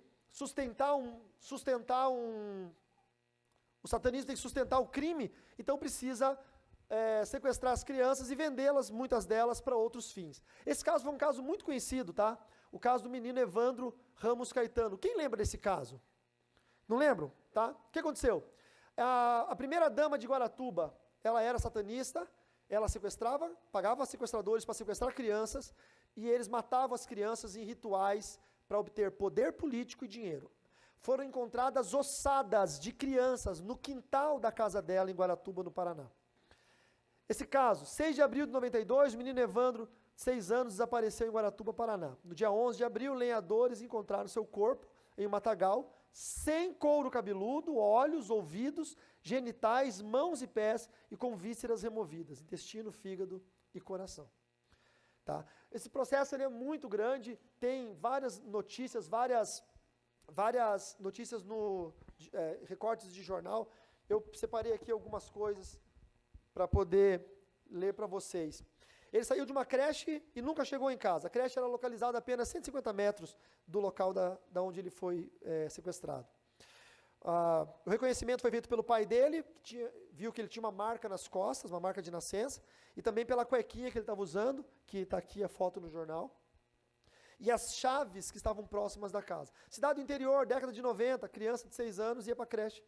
o satanismo tem que sustentar o crime, então precisa sequestrar as crianças e vendê-las, muitas delas, para outros fins. Esse caso foi um caso muito conhecido, tá? O caso do menino Evandro Ramos Caetano. Quem lembra desse caso? Não lembram? Tá? O que aconteceu? A primeira dama de Guaratuba, ela era satanista, ela sequestrava, pagava sequestradores para sequestrar crianças, e eles matavam as crianças em rituais para obter poder político e dinheiro. Foram encontradas ossadas de crianças no quintal da casa dela, em Guaratuba, no Paraná. Esse caso, 6 de abril de 92, o menino Evandro, 6 anos, desapareceu em Guaratuba, Paraná. No dia 11 de abril, lenhadores encontraram seu corpo em um matagal, sem couro cabeludo, olhos, ouvidos, genitais, mãos e pés, e com vísceras removidas, intestino, fígado e coração. Tá? Esse processo ele é muito grande, tem várias notícias, várias notícias no recortes de jornal. Eu separei aqui algumas coisas para poder ler para vocês. Ele saiu de uma creche e nunca chegou em casa. A creche era localizada a apenas 150 metros do local da onde ele foi sequestrado. O reconhecimento foi feito pelo pai dele, que viu que ele tinha uma marca nas costas, uma marca de nascença, e também pela cuequinha que ele estava usando, que está aqui a foto no jornal, e as chaves que estavam próximas da casa. Cidade do interior, década de 90, criança de 6 anos ia para a creche.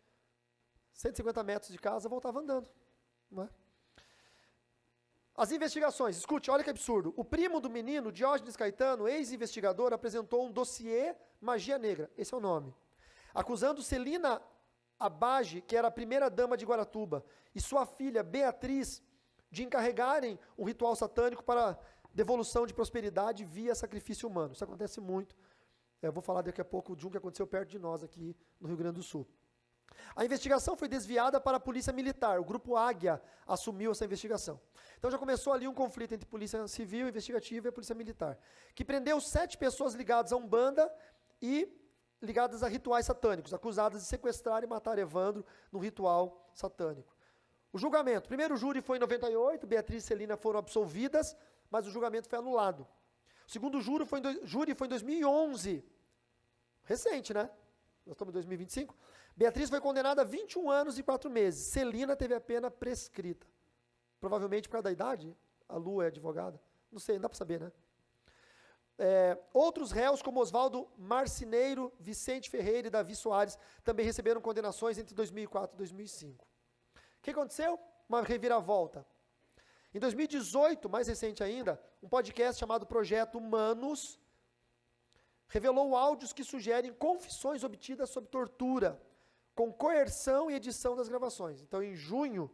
150 metros de casa, voltava andando. Não é? As investigações, escute, olha que absurdo. O primo do menino, Diógenes Caetano, ex-investigador, apresentou um dossiê Magia Negra, esse é o nome, acusando Celina Abage, que era a primeira dama de Guaratuba, e sua filha Beatriz, de encarregarem um ritual satânico para devolução de prosperidade via sacrifício humano. Isso acontece muito. Eu vou falar daqui a pouco de um que aconteceu perto de nós aqui no Rio Grande do Sul. A investigação foi desviada para a Polícia Militar. O Grupo Águia assumiu essa investigação. Então já começou ali um conflito entre Polícia Civil, Investigativa e a Polícia Militar, que prendeu 7 pessoas ligadas a Umbanda e ligadas a rituais satânicos, acusadas de sequestrar e matar Evandro num ritual satânico. O julgamento. Primeiro júri foi em 98, Beatriz e Celina foram absolvidas, mas o julgamento foi anulado. O segundo júri foi em 2011. Recente, né? Nós estamos em 2025. Beatriz foi condenada a 21 anos e 4 meses. Celina teve a pena prescrita. Provavelmente por causa da idade. A Lu é advogada. Não sei, não dá para saber, né? Outros réus, como Oswaldo Marcineiro, Vicente Ferreira e Davi Soares, também receberam condenações entre 2004 e 2005. O que aconteceu? Uma reviravolta. Em 2018, mais recente ainda, um podcast chamado Projeto Humanos revelou áudios que sugerem confissões obtidas sob tortura, com coerção e edição das gravações. Então, em julho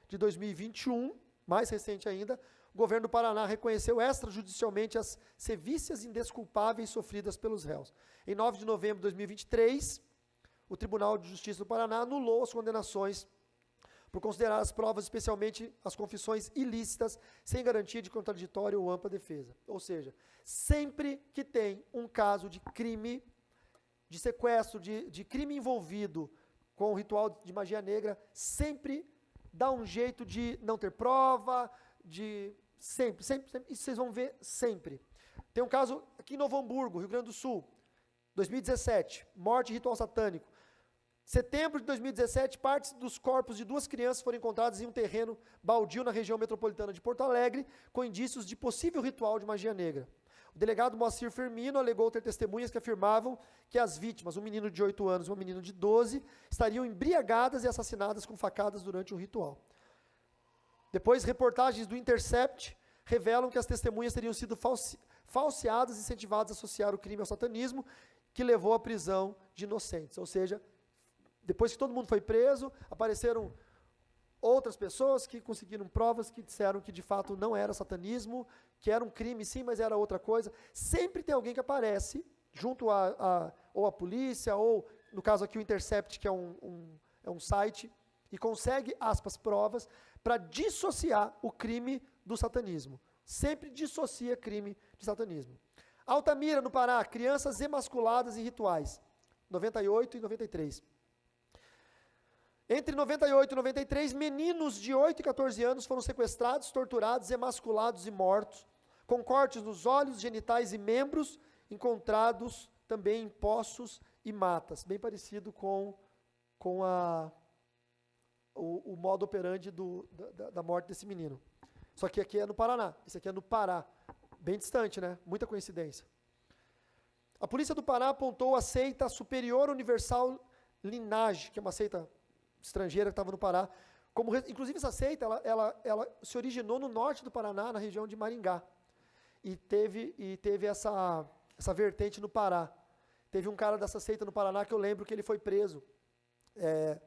de 2021, mais recente ainda, o governo do Paraná reconheceu extrajudicialmente as sevícias indesculpáveis sofridas pelos réus. Em 9 de novembro de 2023, o Tribunal de Justiça do Paraná anulou as condenações por considerar as provas, especialmente as confissões ilícitas, sem garantia de contraditório ou ampla defesa. Ou seja, sempre que tem um caso de crime, de sequestro, de crime envolvido com o ritual de magia negra, sempre dá um jeito de não ter prova, sempre, isso vocês vão ver sempre. Tem um caso aqui em Novo Hamburgo, Rio Grande do Sul, 2017, morte e ritual satânico. Setembro de 2017, partes dos corpos de 2 crianças foram encontradas em um terreno baldio na região metropolitana de Porto Alegre, com indícios de possível ritual de magia negra. O delegado Moacir Firmino alegou ter testemunhas que afirmavam que as vítimas, um menino de 8 anos e uma menina de 12, estariam embriagadas e assassinadas com facadas durante o ritual. Depois, reportagens do Intercept revelam que as testemunhas teriam sido falseadas e incentivadas a associar o crime ao satanismo, que levou à prisão de inocentes. Ou seja, depois que todo mundo foi preso, apareceram outras pessoas que conseguiram provas que disseram que de fato não era satanismo, que era um crime sim, mas era outra coisa. Sempre tem alguém que aparece junto ou a polícia, ou no caso aqui o Intercept, que é um site, e consegue, aspas, provas para dissociar o crime do satanismo. Sempre dissocia crime de satanismo. Altamira, no Pará, crianças emasculadas em rituais, 98 e 93. Entre 98 e 93, meninos de 8 e 14 anos foram sequestrados, torturados, emasculados e mortos, com cortes nos olhos, genitais e membros, encontrados também em poços e matas, bem parecido com o modo operandi da morte desse menino. Só que aqui é no Paraná, esse aqui é no Pará, bem distante, né? Muita coincidência. A polícia do Pará apontou a seita Superior Universal Linage, que é uma seita estrangeira que estava no Pará. Inclusive essa seita, ela se originou no norte do Paraná, na região de Maringá. E teve essa vertente no Pará. Teve um cara dessa seita no Paraná que eu lembro que ele foi preso.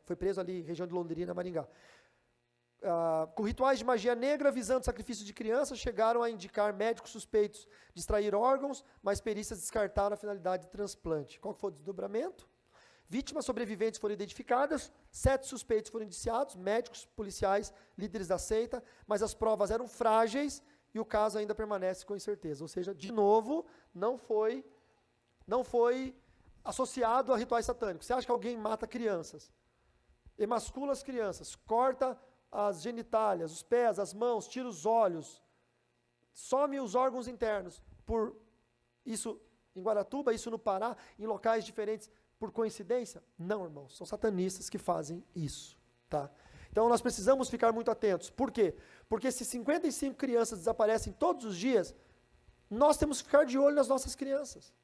Foi preso ali, região de Londrina, Maringá. Com rituais de magia negra visando sacrifício de crianças, chegaram a indicar médicos suspeitos de extrair órgãos, mas perícias descartaram a finalidade de transplante. Qual que foi o desdobramento? Vítimas sobreviventes foram identificadas, 7 suspeitos foram indiciados, médicos, policiais, líderes da seita, mas as provas eram frágeis e o caso ainda permanece com incerteza. Ou seja, de novo, não foi associado a rituais satânicos. Você acha que alguém mata crianças, emascula as crianças, corta as genitálias, os pés, as mãos, tira os olhos, some os órgãos internos, por isso em Guaratuba, isso no Pará, em locais diferentes, por coincidência? Não, irmãos, são satanistas que fazem isso, tá? Então nós precisamos ficar muito atentos. Por quê? Porque se 55 crianças desaparecem todos os dias, nós temos que ficar de olho nas nossas crianças.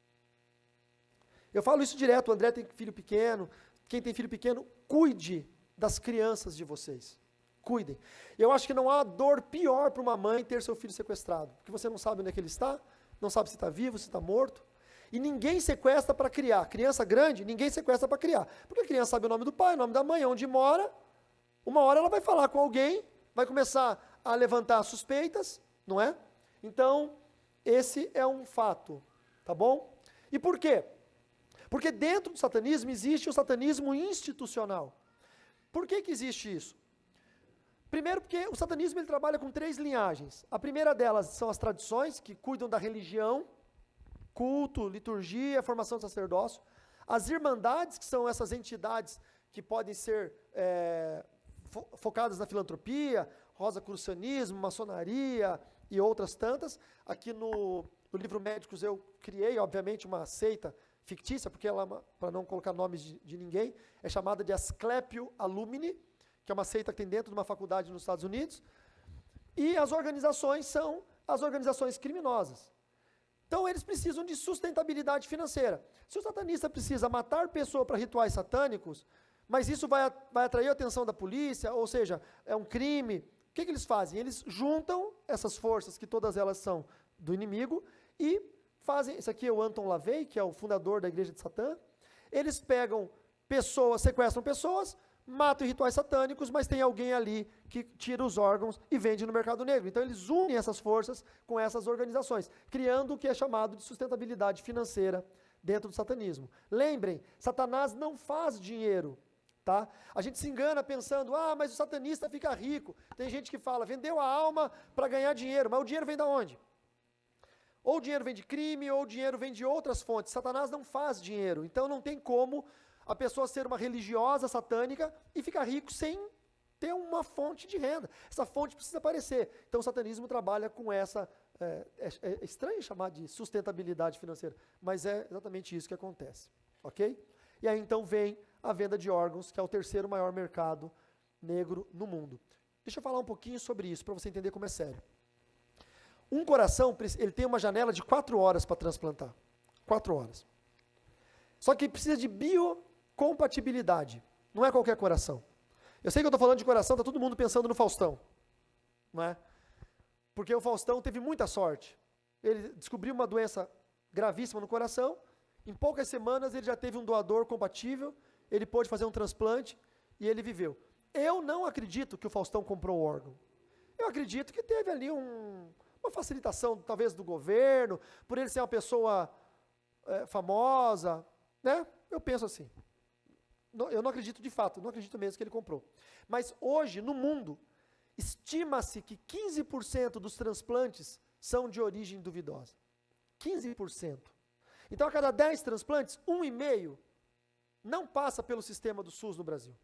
Eu falo isso direto, o André tem filho pequeno, quem tem filho pequeno, cuide das crianças de vocês. Cuidem. Eu acho que não há dor pior para uma mãe ter seu filho sequestrado, porque você não sabe onde é que ele está, não sabe se está vivo, se está morto. E ninguém sequestra para criar. Criança grande, ninguém sequestra para criar. Porque a criança sabe o nome do pai, o nome da mãe, onde mora. Uma hora ela vai falar com alguém, vai começar a levantar suspeitas, não é? Então, esse é um fato, tá bom? E por quê? Porque dentro do satanismo existe o satanismo institucional. Por que existe isso? Primeiro porque o satanismo ele trabalha com 3 linhagens. A primeira delas são as tradições, que cuidam da religião, culto, liturgia, formação do sacerdócio. As irmandades, que são essas entidades que podem ser focadas na filantropia, rosacrucianismo, maçonaria e outras tantas. Aqui no livro Médicos eu criei, obviamente, uma seita fictícia, porque ela, para não colocar nomes de ninguém, é chamada de Asclepio Alumni, que é uma seita que tem dentro de uma faculdade nos Estados Unidos. E as organizações são as organizações criminosas. Então, eles precisam de sustentabilidade financeira. Se o satanista precisa matar pessoa para rituais satânicos, mas isso vai atrair a atenção da polícia, ou seja, é um crime, o que eles fazem? Eles juntam essas forças, que todas elas são do inimigo, e fazem, esse aqui é o Anton LaVey, que é o fundador da Igreja de Satã, eles pegam pessoas, sequestram pessoas, matam em rituais satânicos, mas tem alguém ali que tira os órgãos e vende no mercado negro. Então eles unem essas forças com essas organizações, criando o que é chamado de sustentabilidade financeira dentro do satanismo. Lembrem, Satanás não faz dinheiro, tá? A gente se engana pensando, mas o satanista fica rico. Tem gente que fala, vendeu a alma para ganhar dinheiro, mas o dinheiro vem de onde? Ou o dinheiro vem de crime, ou o dinheiro vem de outras fontes. Satanás não faz dinheiro, então não tem como a pessoa ser uma religiosa satânica e ficar rico sem ter uma fonte de renda. Essa fonte precisa aparecer. Então o satanismo trabalha com essa, é estranho chamar de sustentabilidade financeira, mas é exatamente isso que acontece, ok? E aí então vem a venda de órgãos, que é o terceiro maior mercado negro no mundo. Deixa eu falar um pouquinho sobre isso, para você entender como é sério. Um coração, ele tem uma janela de 4 horas para transplantar. 4 horas. Só que precisa de biocompatibilidade. Não é qualquer coração. Eu sei que eu estou falando de coração, está todo mundo pensando no Faustão. Não é? Porque o Faustão teve muita sorte. Ele descobriu uma doença gravíssima no coração. Em poucas semanas ele já teve um doador compatível. Ele pôde fazer um transplante e ele viveu. Eu não acredito que o Faustão comprou o órgão. Eu acredito que teve ali uma facilitação, talvez, do governo, por ele ser uma pessoa famosa, né? Eu penso assim. Eu não acredito de fato, não acredito mesmo que ele comprou. Mas hoje, no mundo, estima-se que 15% dos transplantes são de origem duvidosa. 15%. Então, a cada 10 transplantes, 1,5 não passa pelo sistema do SUS no Brasil.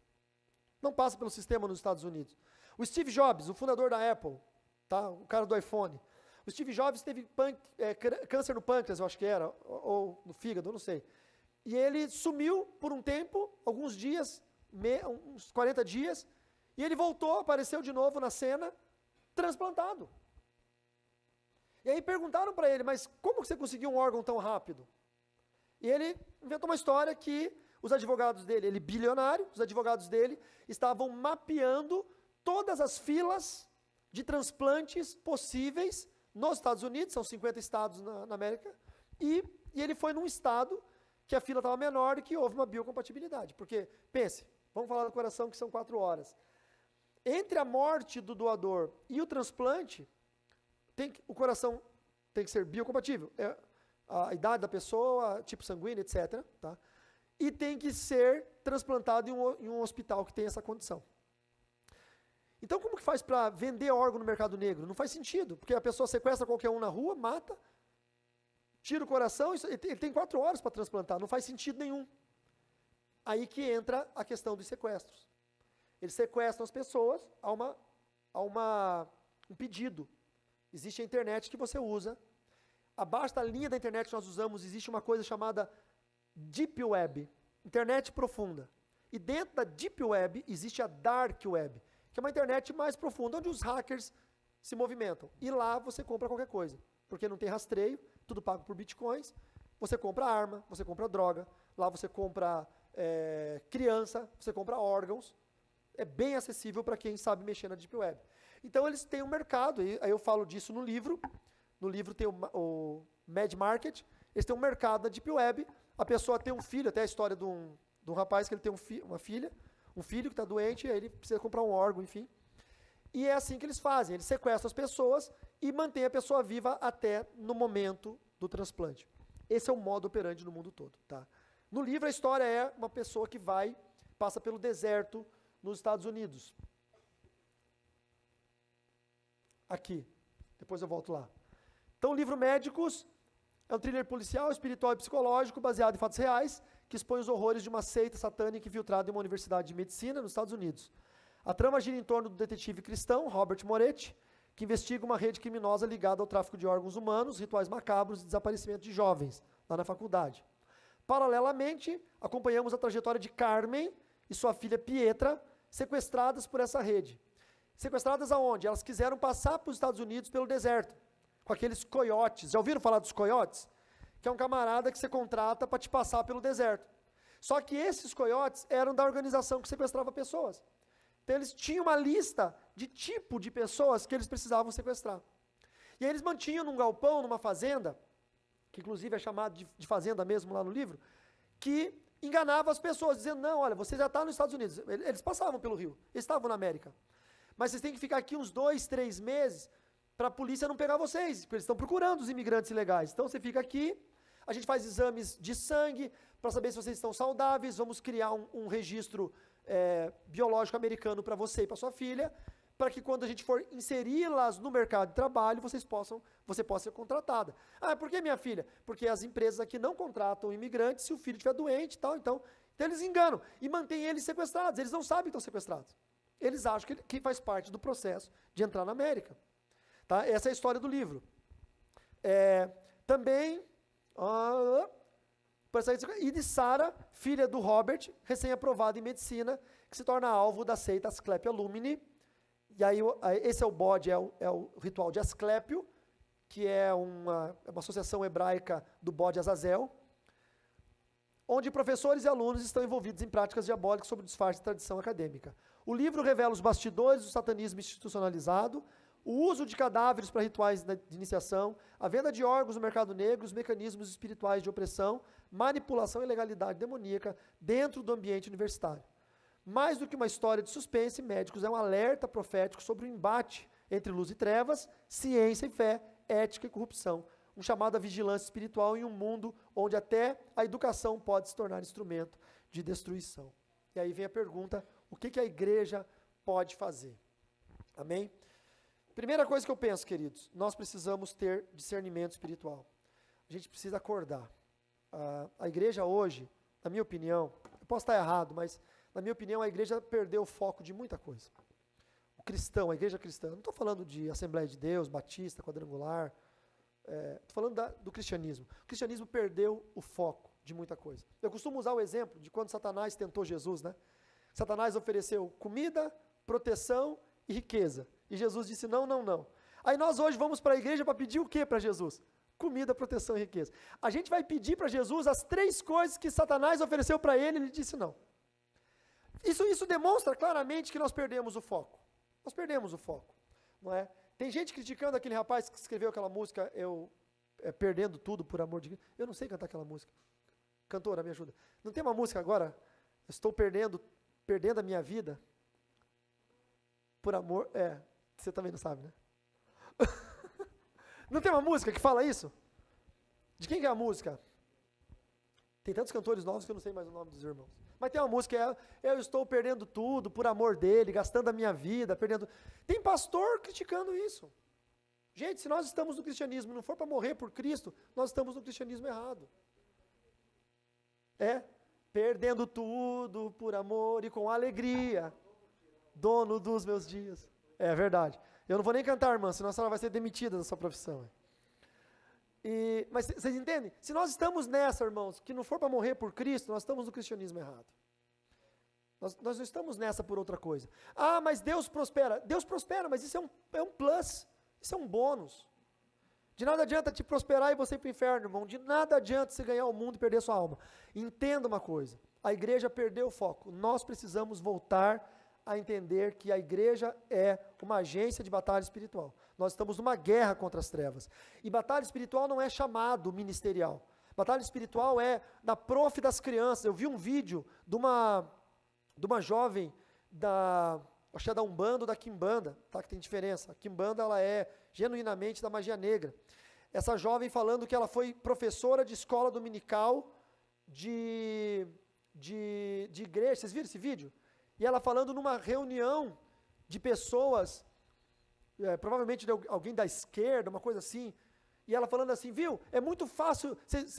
Não passa pelo sistema nos Estados Unidos. O Steve Jobs, o fundador da Apple, tá? O cara do iPhone. O Steve Jobs teve câncer no pâncreas, eu acho que era, ou no fígado, eu não sei. E ele sumiu por um tempo, alguns dias, uns 40 dias, e ele voltou, apareceu de novo na cena, transplantado. E aí perguntaram para ele, mas como você conseguiu um órgão tão rápido? E ele inventou uma história que os advogados dele, ele bilionário, os advogados dele estavam mapeando todas as filas de transplantes possíveis nos Estados Unidos, são 50 estados na América, e ele foi num estado que a fila estava menor e que houve uma biocompatibilidade. Porque, pense, vamos falar do coração que são 4 horas. Entre a morte do doador e o transplante, o coração tem que ser biocompatível. A idade da pessoa, tipo sanguíneo, etc. Tá? E tem que ser transplantado em um hospital que tem essa condição. Então, como que faz para vender órgão no mercado negro? Não faz sentido, porque a pessoa sequestra qualquer um na rua, mata, tira o coração, ele tem 4 horas para transplantar, não faz sentido nenhum. Aí que entra a questão dos sequestros. Eles sequestram as pessoas a um pedido. Existe a internet que você usa. Abaixo da linha da internet que nós usamos, existe uma coisa chamada Deep Web, internet profunda. E dentro da Deep Web existe a Dark Web, que é uma internet mais profunda, onde os hackers se movimentam. E lá você compra qualquer coisa, porque não tem rastreio, tudo pago por bitcoins. Você compra arma, você compra droga, lá você compra criança, você compra órgãos. É bem acessível para quem sabe mexer na Deep Web. Então eles têm um mercado, aí eu falo disso no livro. No livro tem o Mad Market, eles têm um mercado da Deep Web. A pessoa tem um filho, até a história de um rapaz que ele tem uma filha, um filho que está doente, aí ele precisa comprar um órgão, enfim. E é assim que eles fazem, eles sequestram as pessoas e mantêm a pessoa viva até no momento do transplante. Esse é o modo operandi no mundo todo. Tá? No livro a história é uma pessoa que passa pelo deserto nos Estados Unidos. Aqui, depois eu volto lá. Então o livro Médicos é um thriller policial, espiritual e psicológico baseado em fatos reais, que expõe os horrores de uma seita satânica infiltrada em uma universidade de medicina nos Estados Unidos. A trama gira em torno do detetive cristão, Robert Moretti, que investiga uma rede criminosa ligada ao tráfico de órgãos humanos, rituais macabros e desaparecimento de jovens, lá na faculdade. Paralelamente, acompanhamos a trajetória de Carmen e sua filha Pietra, sequestradas por essa rede. Sequestradas aonde? Elas quiseram passar para os Estados Unidos pelo deserto, com aqueles coiotes. Já ouviram falar dos coiotes? Que é um camarada que você contrata para te passar pelo deserto. Só que esses coiotes eram da organização que sequestrava pessoas. Então eles tinham uma lista de tipo de pessoas que eles precisavam sequestrar. E aí eles mantinham num galpão, numa fazenda, que inclusive é chamado de fazenda mesmo lá no livro, que enganava as pessoas, dizendo, não, olha, você já está nos Estados Unidos. Eles passavam pelo rio, eles estavam na América. Mas vocês têm que ficar aqui uns 2, 3 meses para a polícia não pegar vocês, porque eles estão procurando os imigrantes ilegais. Então você fica aqui, a gente faz exames de sangue para saber se vocês estão saudáveis, vamos criar um registro biológico americano para você e para sua filha, para que quando a gente for inseri-las no mercado de trabalho, você possa ser contratada. Ah, por que minha filha? Porque as empresas aqui não contratam imigrantes se o filho estiver doente e tal, então eles enganam e mantêm eles sequestrados, eles não sabem que estão sequestrados. Eles acham que faz parte do processo de entrar na América. Tá? Essa é a história do livro. Também, e de Sarah, filha do Robert, recém-aprovada em medicina, que se torna alvo da seita Asclepia Lumini. E aí, esse é o bode, é o ritual de Asclépio, que é uma associação hebraica do bode Azazel, onde professores e alunos estão envolvidos em práticas diabólicas sob o disfarce de tradição acadêmica. O livro revela os bastidores do satanismo institucionalizado, o uso de cadáveres para rituais de iniciação, a venda de órgãos no mercado negro, os mecanismos espirituais de opressão, manipulação e legalidade demoníaca dentro do ambiente universitário. Mais do que uma história de suspense, Médicos é um alerta profético sobre o embate entre luz e trevas, ciência e fé, ética e corrupção, um chamado à vigilância espiritual em um mundo onde até a educação pode se tornar instrumento de destruição. E aí vem a pergunta, o que a igreja pode fazer? Amém? Primeira coisa que eu penso, queridos, nós precisamos ter discernimento espiritual. A gente precisa acordar. A igreja hoje, na minha opinião, eu posso estar errado, mas na minha opinião a igreja perdeu o foco de muita coisa. O cristão, a igreja cristã, não estou falando de Assembleia de Deus, Batista, Quadrangular, estou falando do cristianismo. O cristianismo perdeu o foco de muita coisa. Eu costumo usar o exemplo de quando Satanás tentou Jesus, né? Satanás ofereceu comida, proteção e riqueza. E Jesus disse não, não, não. Aí nós hoje vamos para a igreja para pedir o que para Jesus? Comida, proteção e riqueza. A gente vai pedir para Jesus as 3 coisas que Satanás ofereceu para ele e ele disse não. Isso demonstra claramente que nós perdemos o foco. Nós perdemos o foco, não é? Tem gente criticando aquele rapaz que escreveu aquela música, Perdendo Tudo por Amor de Cristo. Eu não sei cantar aquela música. Cantora, me ajuda. Não tem uma música agora? Estou perdendo a minha vida por amor... você também não sabe, né? Não tem uma música que fala isso? De quem que é a música? Tem tantos cantores novos que eu não sei mais o nome dos irmãos. Mas tem uma música, eu estou perdendo tudo por amor dele, gastando a minha vida, perdendo... Tem pastor criticando isso. Gente, se nós estamos no cristianismo e não for para morrer por Cristo, nós estamos no cristianismo errado. Perdendo tudo por amor e com alegria, dono dos meus dias. É verdade. Eu não vou nem cantar, irmã, senão a senhora vai ser demitida da sua profissão. Mas vocês entendem? Se nós estamos nessa, irmãos, que não for para morrer por Cristo, nós estamos no cristianismo errado. Nós não estamos nessa por outra coisa. Ah, mas Deus prospera. Deus prospera, mas isso é um plus. Isso é um bônus. De nada adianta te prosperar e você ir para o inferno, irmão. De nada adianta você ganhar o mundo e perder a sua alma. Entenda uma coisa. A igreja perdeu o foco. Nós precisamos voltar a entender que a igreja é uma agência de batalha espiritual. Nós estamos numa guerra contra as trevas. E batalha espiritual não é chamado ministerial. Batalha espiritual é da prof das crianças. Eu vi um vídeo de uma jovem acho que é da Umbanda ou da Quimbanda, tá, que tem diferença. A Quimbanda, ela é genuinamente da magia negra. Essa jovem falando que ela foi professora de escola dominical de igreja. Vocês viram esse vídeo? E ela falando numa reunião de pessoas, provavelmente de alguém da esquerda, uma coisa assim, e ela falando assim, viu, é muito fácil,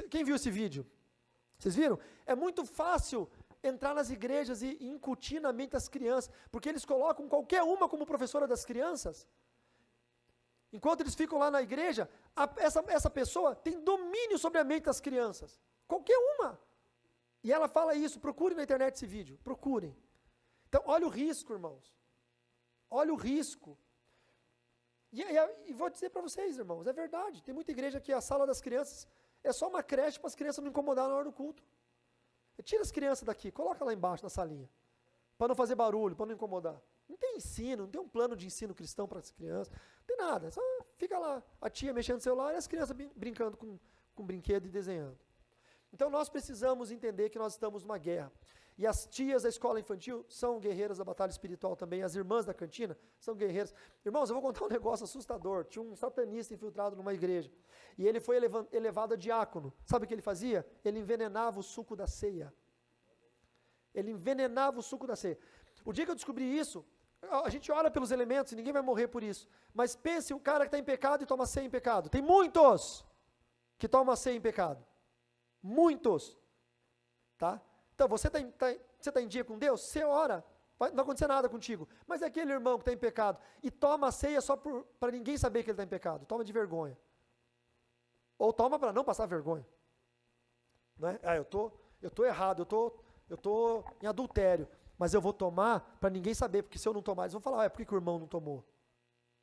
quem viu esse vídeo? Vocês viram? É muito fácil entrar nas igrejas e incutir na mente das crianças, porque eles colocam qualquer uma como professora das crianças. Enquanto eles ficam lá na igreja, essa pessoa tem domínio sobre a mente das crianças. Qualquer uma. E ela fala isso, procurem na internet esse vídeo, procurem. Então, olha o risco, irmãos. Olha o risco. E vou dizer para vocês, irmãos, é verdade. Tem muita igreja que a sala das crianças é só uma creche para as crianças não incomodar na hora do culto. Tira as crianças daqui, coloca lá embaixo na salinha, para não fazer barulho, para não incomodar. Não tem ensino, não tem um plano de ensino cristão para as crianças, não tem nada, só fica lá a tia mexendo no celular e as crianças brincando com brinquedo e desenhando. Então nós precisamos entender que nós estamos numa guerra. E as tias da escola infantil são guerreiras da batalha espiritual também, as irmãs da cantina são guerreiras. Irmãos, eu vou contar um negócio assustador. Tinha um satanista infiltrado numa igreja, e ele foi elevado a diácono. Sabe o que ele fazia? Ele envenenava o suco da ceia. Ele envenenava o suco da ceia. O dia que eu descobri isso, a gente ora pelos elementos e ninguém vai morrer por isso. Mas pense o cara que está em pecado e toma ceia em pecado. Tem muitos que tomam ceia em pecado. Muitos. Tá? Então, você está em dia com Deus? Você ora, não vai acontecer nada contigo. Mas é aquele irmão que está em pecado e toma a ceia só para ninguém saber que ele está em pecado. Toma de vergonha. Ou toma para não passar vergonha. Não é? Eu tô errado, eu tô em adultério. Mas eu vou tomar para ninguém saber, porque se eu não tomar, eles vão falar, por que o irmão não tomou?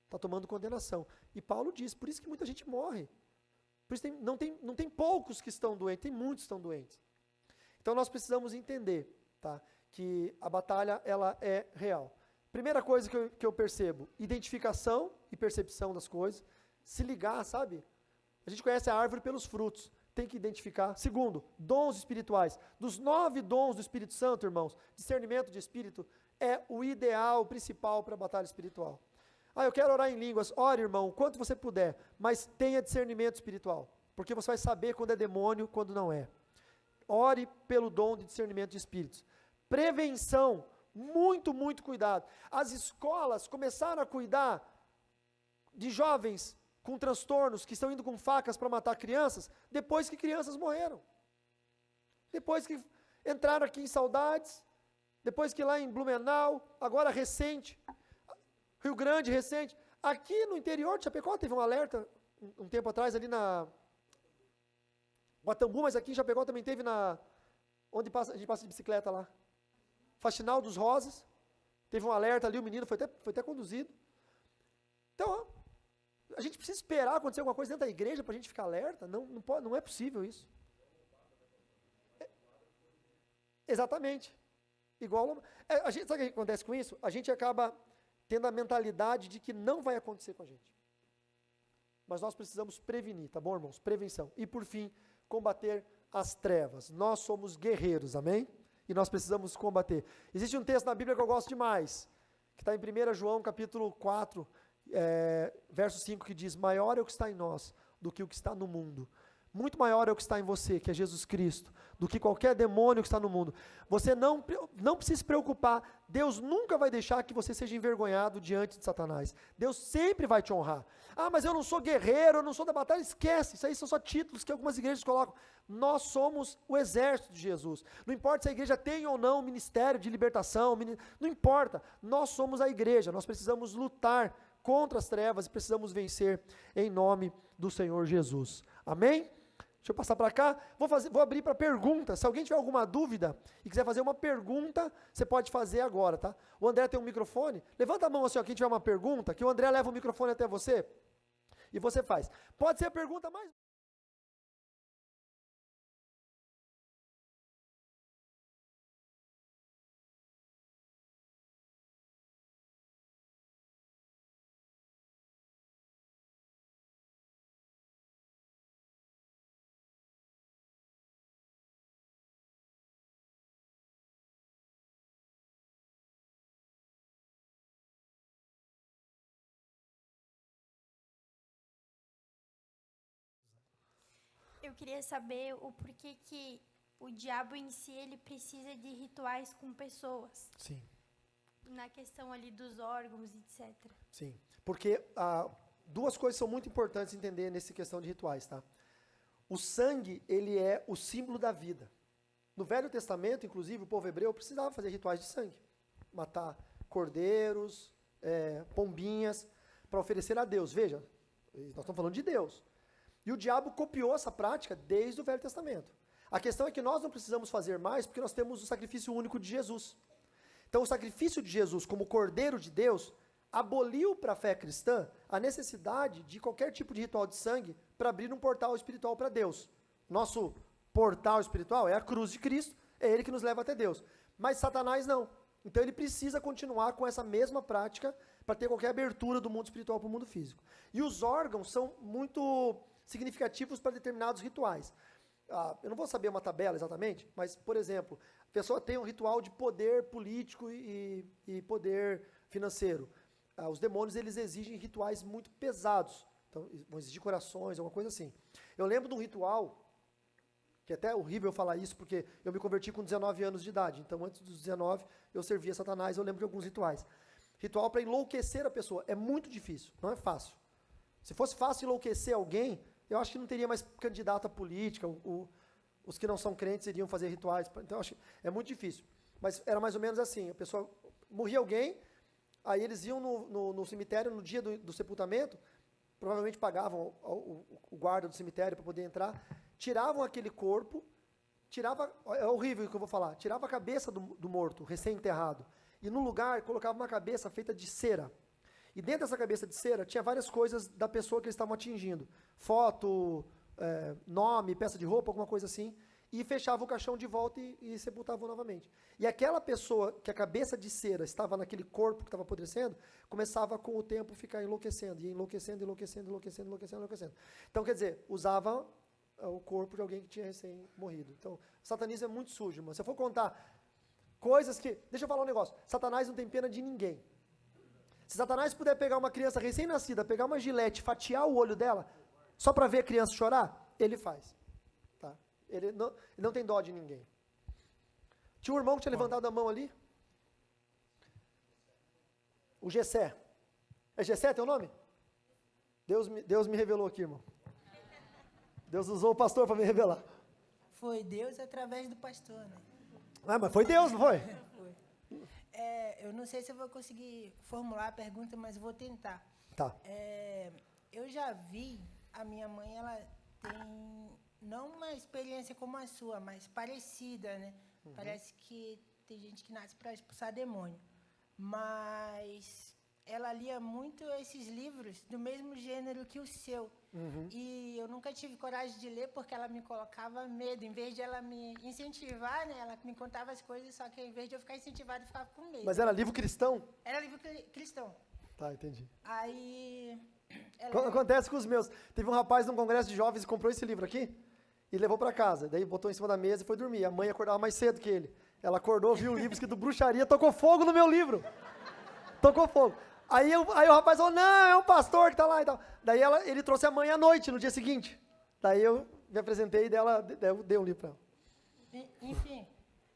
Está tomando condenação. E Paulo diz, por isso que muita gente morre. Por isso não tem poucos que estão doentes, tem muitos que estão doentes. Então nós precisamos entender, tá, que a batalha ela é real. Primeira coisa que eu percebo, identificação e percepção das coisas, se ligar, sabe? A gente conhece a árvore pelos frutos, tem que identificar. Segundo, dons espirituais. Dos 9 dons do Espírito Santo, irmãos, discernimento de espírito é o ideal, o principal para a batalha espiritual. Eu quero orar em línguas. Ore, irmão, quanto você puder, mas tenha discernimento espiritual, porque você vai saber quando é demônio, quando não é. Ore pelo dom de discernimento de espíritos. Prevenção, muito, muito cuidado. As escolas começaram a cuidar de jovens com transtornos que estão indo com facas para matar crianças, depois que crianças morreram. Depois que entraram aqui em Saudades, depois que lá em Blumenau, agora recente, Rio Grande recente. Aqui no interior de Chapecó teve um alerta um tempo atrás ali na Guatambu, mas aqui em Chapecó também teve onde a gente passa de bicicleta lá. Faxinal dos Rosas, teve um alerta ali, o menino foi até conduzido. Então, a gente precisa esperar acontecer alguma coisa dentro da igreja para a gente ficar alerta? Não é possível isso. Exatamente. Sabe o que acontece com isso? A gente acaba tendo a mentalidade de que não vai acontecer com a gente. Mas nós precisamos prevenir, tá bom, irmãos? Prevenção. E por fim, combater as trevas. Nós somos guerreiros, amém? E nós precisamos combater. Existe um texto na Bíblia que eu gosto demais, que está em 1 João capítulo 4, verso 5, que diz, maior é o que está em nós do que o que está no mundo. Muito maior é o que está em você, que é Jesus Cristo, do que qualquer demônio que está no mundo. Você não precisa se preocupar, Deus nunca vai deixar que você seja envergonhado diante de Satanás. Deus sempre vai te honrar. Mas eu não sou guerreiro, eu não sou da batalha, esquece, isso aí são só títulos que algumas igrejas colocam. Nós somos o exército de Jesus. Não importa se a igreja tem ou não ministério de libertação, não importa, nós somos a igreja, nós precisamos lutar contra as trevas e precisamos vencer em nome do Senhor Jesus. Amém? Deixa eu passar para cá, vou abrir para perguntas. Se alguém tiver alguma dúvida e quiser fazer uma pergunta, você pode fazer agora, tá? O André tem um microfone, levanta a mão assim, quem tiver uma pergunta, que o André leva o microfone até você, e você faz. Pode ser a pergunta mais... Eu queria saber o porquê que o diabo em si, ele precisa de rituais com pessoas. Sim. Na questão ali dos órgãos, etc. Sim, porque duas coisas são muito importantes entender nessa questão de rituais, tá? O sangue, ele é o símbolo da vida. No Velho Testamento, inclusive, o povo hebreu precisava fazer rituais de sangue. Matar cordeiros, pombinhas, para oferecer a Deus. Veja, nós estamos falando de Deus. E o diabo copiou essa prática desde o Velho Testamento. A questão é que nós não precisamos fazer mais porque nós temos o sacrifício único de Jesus. Então, o sacrifício de Jesus como Cordeiro de Deus aboliu para a fé cristã a necessidade de qualquer tipo de ritual de sangue para abrir um portal espiritual para Deus. Nosso portal espiritual é a cruz de Cristo, é ele que nos leva até Deus. Mas Satanás não. Então ele precisa continuar com essa mesma prática para ter qualquer abertura do mundo espiritual para o mundo físico. E os órgãos são muito significativos para determinados rituais. Eu não vou saber uma tabela exatamente, mas, por exemplo, a pessoa tem um ritual de poder político e poder financeiro. Os demônios, eles exigem rituais muito pesados. Então, vão exigir corações, alguma coisa assim. Eu lembro de um ritual, que é até horrível eu falar isso, porque eu me converti com 19 anos de idade. Então, antes dos 19, eu servia Satanás, eu lembro de alguns rituais. Ritual para enlouquecer a pessoa. É muito difícil, não é fácil. Se fosse fácil enlouquecer alguém, eu acho que não teria mais candidato à política. Os que não são crentes iriam fazer rituais. Então, eu acho que é muito difícil. Mas era mais ou menos assim. A pessoa morria alguém, aí eles iam no cemitério no dia do sepultamento, provavelmente pagavam o guarda do cemitério para poder entrar, tiravam aquele corpo, é horrível o que eu vou falar, tirava a cabeça do morto, recém-enterrado, e no lugar colocava uma cabeça feita de cera. E dentro dessa cabeça de cera tinha várias coisas da pessoa que eles estavam atingindo. Foto, nome, peça de roupa, alguma coisa assim. E fechava o caixão de volta e sepultavam novamente. E aquela pessoa que a cabeça de cera estava naquele corpo que estava apodrecendo, começava com o tempo a ficar enlouquecendo. E enlouquecendo. Então, quer dizer, usava o corpo de alguém que tinha recém morrido. Então, o satanismo é muito sujo, mas se eu for contar coisas que... Deixa eu falar um negócio. Satanás não tem pena de ninguém. Se Satanás puder pegar uma criança recém-nascida, pegar uma gilete, fatiar o olho dela, só para ver a criança chorar, ele faz. Tá? Ele não tem dó de ninguém. Tinha um irmão que tinha levantado a mão ali. O Gessé. É Gessé teu nome? Deus me revelou aqui, irmão. Deus usou o pastor para me revelar. Foi Deus através do pastor, né? Mas foi Deus, não foi? Foi. Eu não sei se eu vou conseguir formular a pergunta, mas vou tentar. Tá. Eu já vi, a minha mãe, ela tem, não uma experiência como a sua, mas parecida, né? Uhum. Parece que tem gente que nasce para expulsar demônio. Mas ela lia muito esses livros do mesmo gênero que o seu. Uhum. E eu nunca tive coragem de ler porque ela me colocava medo. Em vez de ela me incentivar, né, ela me contava as coisas, só que em vez de eu ficar incentivada, eu ficava com medo. Mas era livro cristão? Era livro cristão. Tá, entendi. Aí... Acontece com os meus. Teve um rapaz num congresso de jovens que comprou esse livro aqui e levou para casa. Daí botou em cima da mesa e foi dormir. A mãe acordava mais cedo que ele. Ela acordou, viu o livro escrito bruxaria, tocou fogo no meu livro. Tocou fogo. Aí o rapaz falou, não, é um pastor que tá lá e tal. Daí ele trouxe a mãe à noite, no dia seguinte. Daí eu me apresentei e eu dei um livro para ela. Enfim,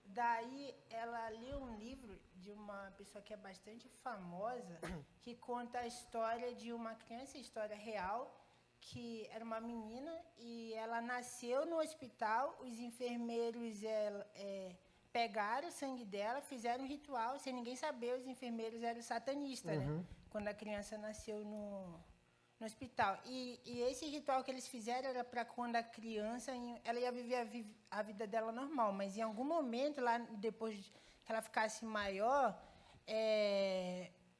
daí ela leu um livro de uma pessoa que é bastante famosa, que conta a história de uma criança, história real, que era uma menina e ela nasceu no hospital, os enfermeiros pegaram o sangue dela, fizeram um ritual, sem ninguém saber, os enfermeiros eram satanistas, né? Quando a criança nasceu no hospital. E esse ritual que eles fizeram era para quando a criança, ela ia viver a vida dela normal, mas em algum momento, lá depois que ela ficasse maior,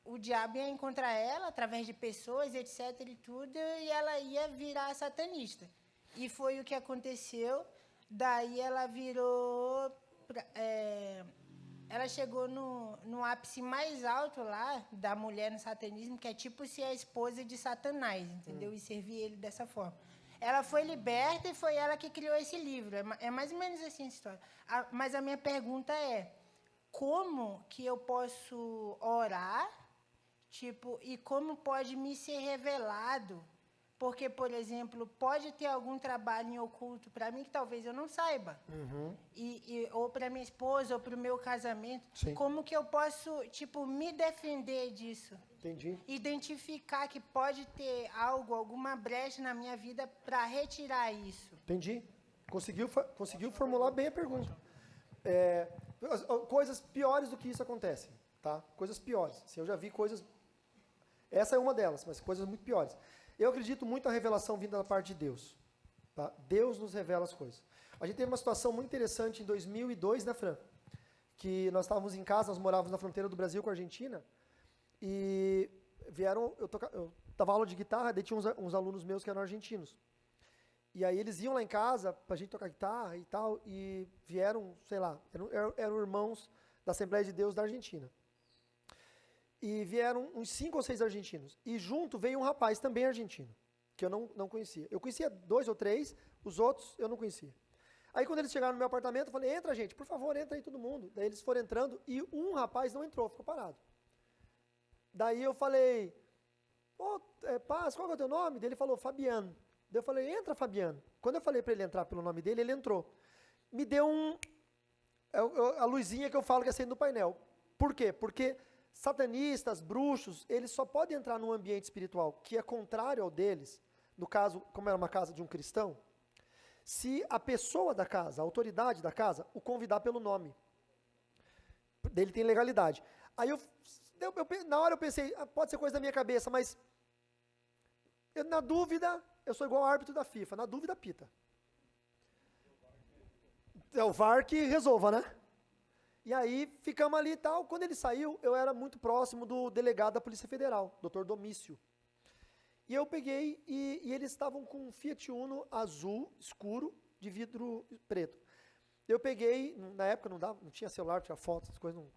o diabo ia encontrar ela através de pessoas, etc. e tudo, e ela ia virar satanista. E foi o que aconteceu. Daí ela virou... ela chegou no ápice mais alto lá da mulher no satanismo, que é tipo ser a esposa de Satanás, entendeu? E servir ele dessa forma. Ela foi liberta e foi ela que criou esse livro. É mais ou menos assim a história. Mas a minha pergunta é, como que eu posso orar, e como pode me ser revelado? Porque, por exemplo, pode ter algum trabalho em oculto para mim que talvez eu não saiba. Uhum. Ou para minha esposa, ou para o meu casamento. Sim. Como que eu posso, me defender disso? Entendi. Identificar que pode ter alguma brecha na minha vida para retirar isso. Entendi. Conseguiu formular bem a pergunta. Coisas piores do que isso acontecem, tá? Coisas piores. Assim, eu já vi coisas... Essa é uma delas, mas coisas muito piores. Eu acredito muito na revelação vinda da parte de Deus. Tá? Deus nos revela as coisas. A gente teve uma situação muito interessante em 2002, né, Fran? Que nós estávamos em casa, nós morávamos na fronteira do Brasil com a Argentina, e vieram... Eu dava aula de guitarra, daí tinha uns alunos meus que eram argentinos. E aí eles iam lá em casa pra gente tocar guitarra e tal, e vieram, sei lá, eram irmãos da Assembleia de Deus da Argentina. E vieram uns 5 ou 6 argentinos. E junto veio um rapaz também argentino, que eu não conhecia. Eu conhecia 2 ou 3, os outros eu não conhecia. Aí quando eles chegaram no meu apartamento, eu falei, entra gente, por favor, entra aí todo mundo. Daí eles foram entrando e um rapaz não entrou, ficou parado. Daí eu falei, Paz, qual é o teu nome? Daí ele falou, Fabiano. Daí eu falei, entra Fabiano. Quando eu falei para ele entrar pelo nome dele, ele entrou. Me deu a luzinha que eu falo que acende no painel. Por quê? Porque satanistas, bruxos, eles só podem entrar num ambiente espiritual que é contrário ao deles, no caso, como era uma casa de um cristão, se a pessoa da casa, a autoridade da casa, o convidar pelo nome. Ele tem legalidade. Aí na hora eu pensei, pode ser coisa da minha cabeça, mas na dúvida, eu sou igual ao árbitro da FIFA, na dúvida pita. É o VAR que resolva, né? E aí ficamos ali e tal. Quando ele saiu, eu era muito próximo do delegado da Polícia Federal, Dr. Domício. E eu peguei e eles estavam com um Fiat Uno azul, escuro, de vidro preto. Eu peguei, na época não tinha celular, tinha fotos, as coisas não...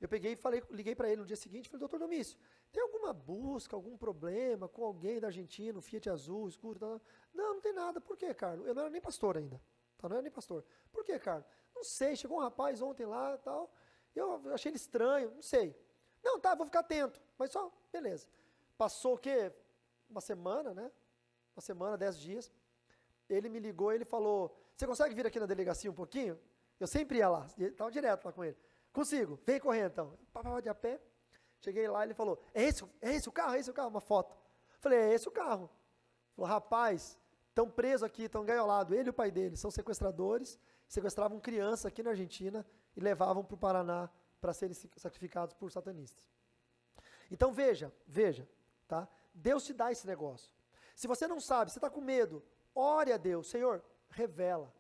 Eu peguei e liguei para ele no dia seguinte e falei, doutor Domício, tem alguma busca, algum problema com alguém da Argentina, um Fiat azul, escuro? Tal? Não tem nada. Por quê, Carlos? Eu não era nem pastor ainda. Tá? Não era nem pastor. Por quê, Carlos? Não sei, chegou um rapaz ontem lá e tal, eu achei ele estranho, não sei. Não, tá, vou ficar atento, mas só, beleza. Passou o quê? Uma semana, né? Uma semana, 10 dias. Ele me ligou e ele falou, você consegue vir aqui na delegacia um pouquinho? Eu sempre ia lá, estava direto lá com ele. Consigo, vem correndo então. De a pé, cheguei lá, ele falou, é esse o carro, uma foto. Falei, é esse o carro. Falou, rapaz, estão presos aqui, estão engaiolados, ele e o pai dele, são sequestradores, sequestravam criança aqui na Argentina e levavam para o Paraná para serem sacrificados por satanistas. Então veja, tá? Deus te dá esse negócio. Se você não sabe, você está com medo, ore a Deus, Senhor, revela.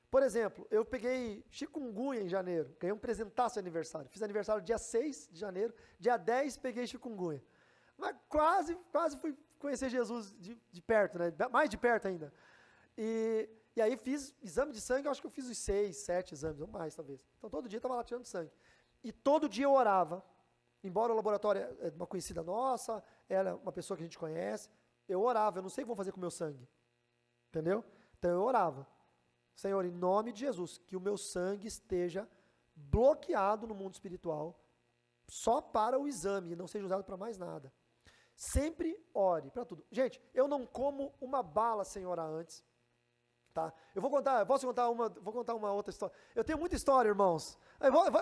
Por exemplo, eu peguei chikungunya em janeiro, ganhei um presentaço de aniversário. Fiz aniversário dia 6 de janeiro, dia 10 peguei chikungunya. Mas quase fui conhecer Jesus de perto, né? Mais de perto ainda. E aí fiz exame de sangue, eu acho que eu fiz os 6, 7 exames, ou mais talvez. Então todo dia eu estava lá tirando sangue. E todo dia eu orava. Embora o laboratório é uma conhecida nossa, era uma pessoa que a gente conhece, eu orava, eu não sei o que vão fazer com o meu sangue. Entendeu? Então eu orava. Senhor, em nome de Jesus, que o meu sangue esteja bloqueado no mundo espiritual, só para o exame, e não seja usado para mais nada. Sempre ore para tudo. Gente, eu não como uma bala sem orar antes. Tá? Vou contar uma outra história. Eu tenho muita história, irmãos.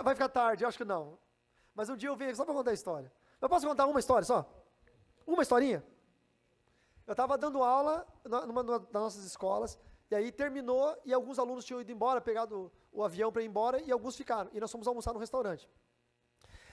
Vai ficar tarde, eu acho que não. Mas um dia eu venho só para contar a história. Eu posso contar uma história só? Uma historinha? Eu estava dando aula numa das nossas escolas, e aí terminou, e alguns alunos tinham ido embora, pegado o avião para ir embora, e alguns ficaram. E nós fomos almoçar no restaurante.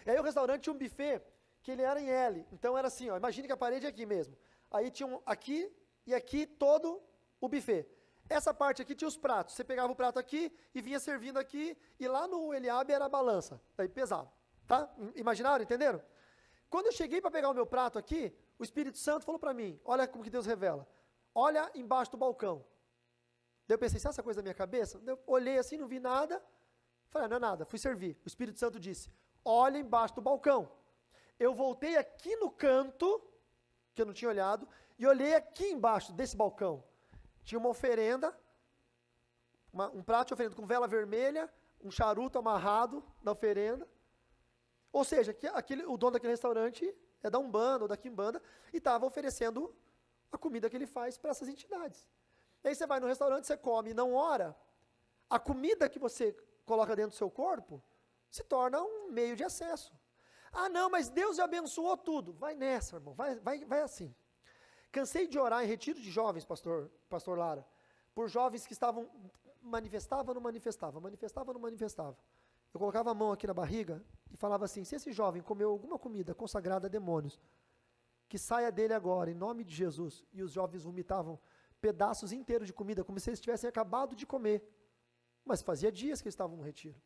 E aí o restaurante tinha um buffet, que ele era em L. Então era assim, ó, imagine que a parede é aqui mesmo. Aí tinha aqui e aqui todo o buffet. Essa parte aqui tinha os pratos. Você pegava o prato aqui e vinha servindo aqui, e lá no Eliabe era a balança. Daí pesado. Tá? Imaginaram? Entenderam? Quando eu cheguei para pegar o meu prato aqui, o Espírito Santo falou para mim, olha como que Deus revela. Olha embaixo do balcão. Daí eu pensei, sabe essa coisa da minha cabeça? Eu olhei assim, não vi nada. Falei, não é nada, fui servir. O Espírito Santo disse, olha embaixo do balcão. Eu voltei aqui no canto, que eu não tinha olhado, e olhei aqui embaixo desse balcão. Tinha uma oferenda, um prato de oferenda com vela vermelha, um charuto amarrado na oferenda. Ou seja, o dono daquele restaurante é da Umbanda ou da Quimbanda e estava oferecendo a comida que ele faz para essas entidades. E aí você vai no restaurante, você come e não ora, a comida que você coloca dentro do seu corpo se torna um meio de acesso. Ah, não, mas Deus já abençoou tudo. Vai nessa, irmão, vai assim. Cansei de orar em retiro de jovens, pastor Lara, por jovens que estavam, manifestava, não manifestava, manifestava, não manifestava. Eu colocava a mão aqui na barriga e falava assim, se esse jovem comeu alguma comida consagrada a demônios, que saia dele agora, em nome de Jesus. E os jovens vomitavam pedaços inteiros de comida, como se eles tivessem acabado de comer. Mas fazia dias que eles estavam no retiro.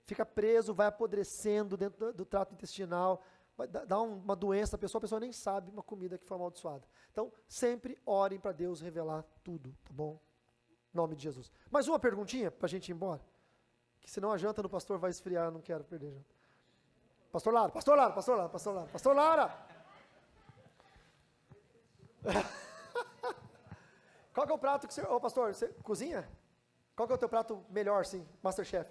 Fica preso, vai apodrecendo dentro do trato intestinal, vai dar uma doença, a pessoa nem sabe uma comida que foi amaldiçoada. Então, sempre orem para Deus revelar tudo, tá bom? Em nome de Jesus. Mais uma perguntinha para a gente ir embora? Que senão a janta do pastor vai esfriar, eu não quero perder a janta. Pastor Lara, pastor Lara, pastor Lara, pastor Lara, pastor Lara! Qual que é o prato que você... Ô pastor, você cozinha? Qual que é o teu prato melhor, sim? Masterchef.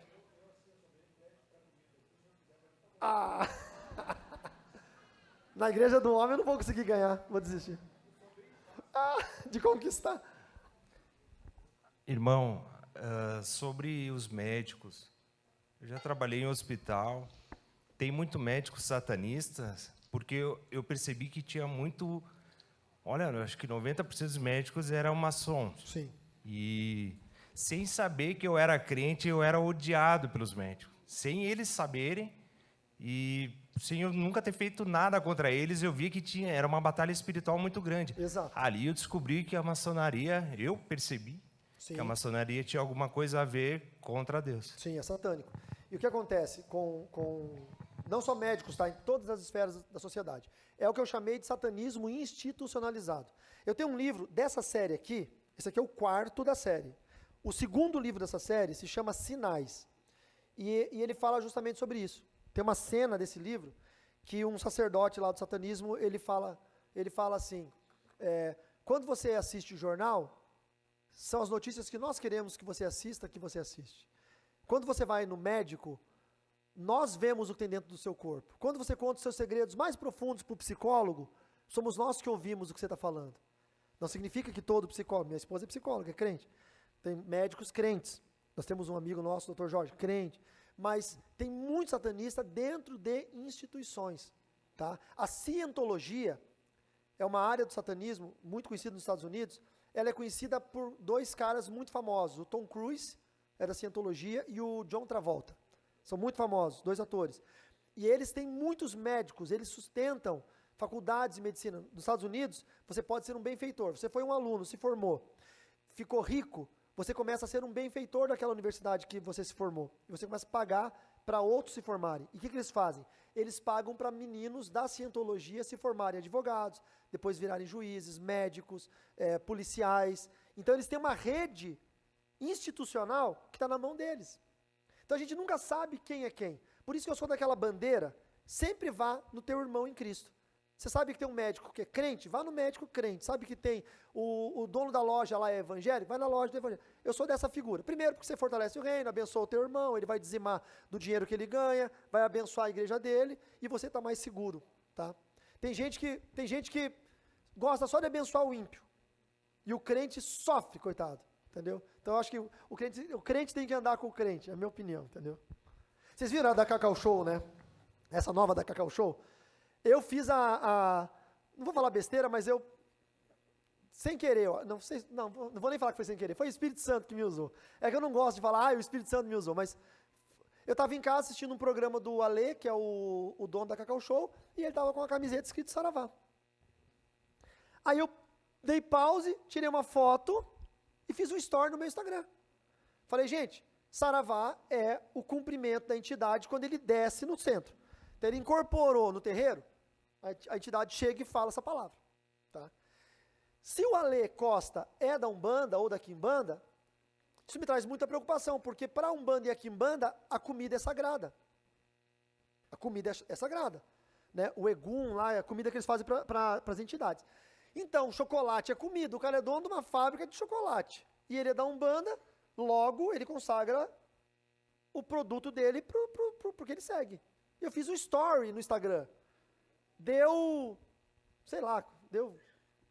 Ah! Na igreja do homem eu não vou conseguir ganhar, vou desistir. Ah, de conquistar. Irmão, sobre os médicos, eu já trabalhei em hospital, tem muito médico satanista, porque eu percebi que tinha muito... Olha, eu acho que 90% dos médicos eram maçons. Sim. E sem saber que eu era crente, eu era odiado pelos médicos. Sem eles saberem, e sem eu nunca ter feito nada contra eles, eu via que era uma batalha espiritual muito grande. Exato. Ali eu descobri que a maçonaria, eu percebi, Sim. que a maçonaria tinha alguma coisa a ver contra Deus. Sim, é satânico. E o que acontece com não só médicos, tá? Em todas as esferas da sociedade. É o que eu chamei de satanismo institucionalizado. Eu tenho um livro dessa série aqui, esse aqui é o 4º da série. O 2º livro dessa série se chama Sinais. E ele fala justamente sobre isso. Tem uma cena desse livro que um sacerdote lá do satanismo, ele fala assim, quando você assiste o jornal, são as notícias que nós queremos que você assista, que você assiste. Quando você vai no médico, nós vemos o que tem dentro do seu corpo. Quando você conta os seus segredos mais profundos para o psicólogo, somos nós que ouvimos o que você está falando. Não significa que todo psicólogo, minha esposa é psicóloga, é crente. Tem médicos crentes. Nós temos um amigo nosso, Dr. Jorge, crente. Mas tem muito satanista dentro de instituições. Tá? A cientologia é uma área do satanismo muito conhecida nos Estados Unidos. Ela é conhecida por 2 caras muito famosos. O Tom Cruise é da cientologia e o John Travolta. São muito famosos, 2 atores. E eles têm muitos médicos, eles sustentam faculdades de medicina. Nos Estados Unidos, você pode ser um benfeitor. Você foi um aluno, se formou, ficou rico, você começa a ser um benfeitor daquela universidade que você se formou. E você começa a pagar para outros se formarem. E o que eles fazem? Eles pagam para meninos da cientologia se formarem advogados, depois virarem juízes, médicos, policiais. Então eles têm uma rede institucional que está na mão deles. Então a gente nunca sabe quem é quem. Por isso que eu sou daquela bandeira, sempre vá no teu irmão em Cristo. Você sabe que tem um médico que é crente? Vá no médico crente. Sabe que tem o dono da loja lá é evangélico? Vai na loja do evangélico. Eu sou dessa figura. Primeiro porque você fortalece o reino, abençoa o teu irmão, ele vai dizimar do dinheiro que ele ganha, vai abençoar a igreja dele e você está mais seguro. Tá? Tem gente que gosta só de abençoar o ímpio. E o crente sofre, coitado. Entendeu? Então eu acho que o crente tem que andar com o crente, é a minha opinião, entendeu? Vocês viram a da Cacau Show, né? Essa nova da Cacau Show? Eu fiz não vou falar besteira, mas eu, sem querer, não vou nem falar que foi sem querer, foi o Espírito Santo que me usou. É que eu não gosto de falar, o Espírito Santo me usou, mas eu estava em casa assistindo um programa do Ale, que é o dono da Cacau Show, e ele estava com uma camiseta escrito Saravá. Aí eu dei pause, tirei uma foto e fiz um story no meu Instagram. Falei, gente, Saravá é o cumprimento da entidade quando ele desce no centro. Então ele incorporou no terreiro, a entidade chega e fala essa palavra. Tá? Se o Ale Costa é da Umbanda ou da Quimbanda, isso me traz muita preocupação, porque para a Umbanda e a Quimbanda, a comida é sagrada. A comida é sagrada. Né? O egum lá é a comida que eles fazem para as entidades. Então, chocolate é comida. O cara é dono de uma fábrica de chocolate. E ele é da Umbanda, logo ele consagra o produto dele pro que ele segue. Eu fiz um story no Instagram. Deu, sei lá,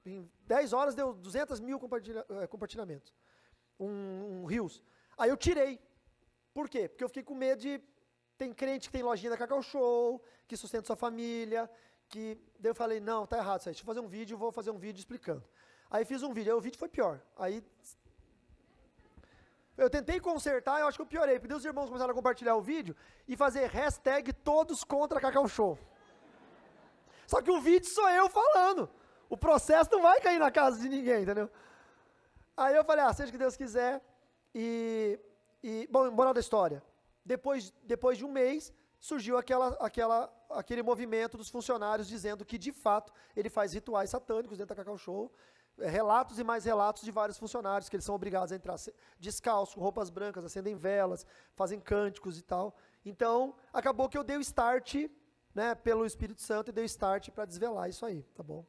em 10 horas deu 200 mil compartilhamentos. Um Reels. Aí eu tirei. Por quê? Porque eu fiquei com medo de... Tem crente que tem lojinha da Cacau Show, que sustenta sua família, daí eu falei, não, tá errado isso aí. Deixa eu fazer um vídeo, vou fazer um vídeo explicando. Aí fiz um vídeo, aí o vídeo foi pior. Aí eu tentei consertar, eu acho que eu piorei, porque os irmãos começaram a compartilhar o vídeo e fazer hashtag todos contra Cacau Show. Só que o vídeo sou eu falando. O processo não vai cair na casa de ninguém, entendeu? Aí eu falei, seja o que Deus quiser. Bom, moral da história. Depois de um mês, surgiu aquele movimento dos funcionários dizendo que, de fato, ele faz rituais satânicos dentro da Cacau Show. Relatos e mais relatos de vários funcionários, que eles são obrigados a entrar descalços, com roupas brancas, acendem velas, fazem cânticos e tal. Então, acabou que eu dei o start, né, pelo Espírito Santo, e dei o start para desvelar isso aí, tá bom?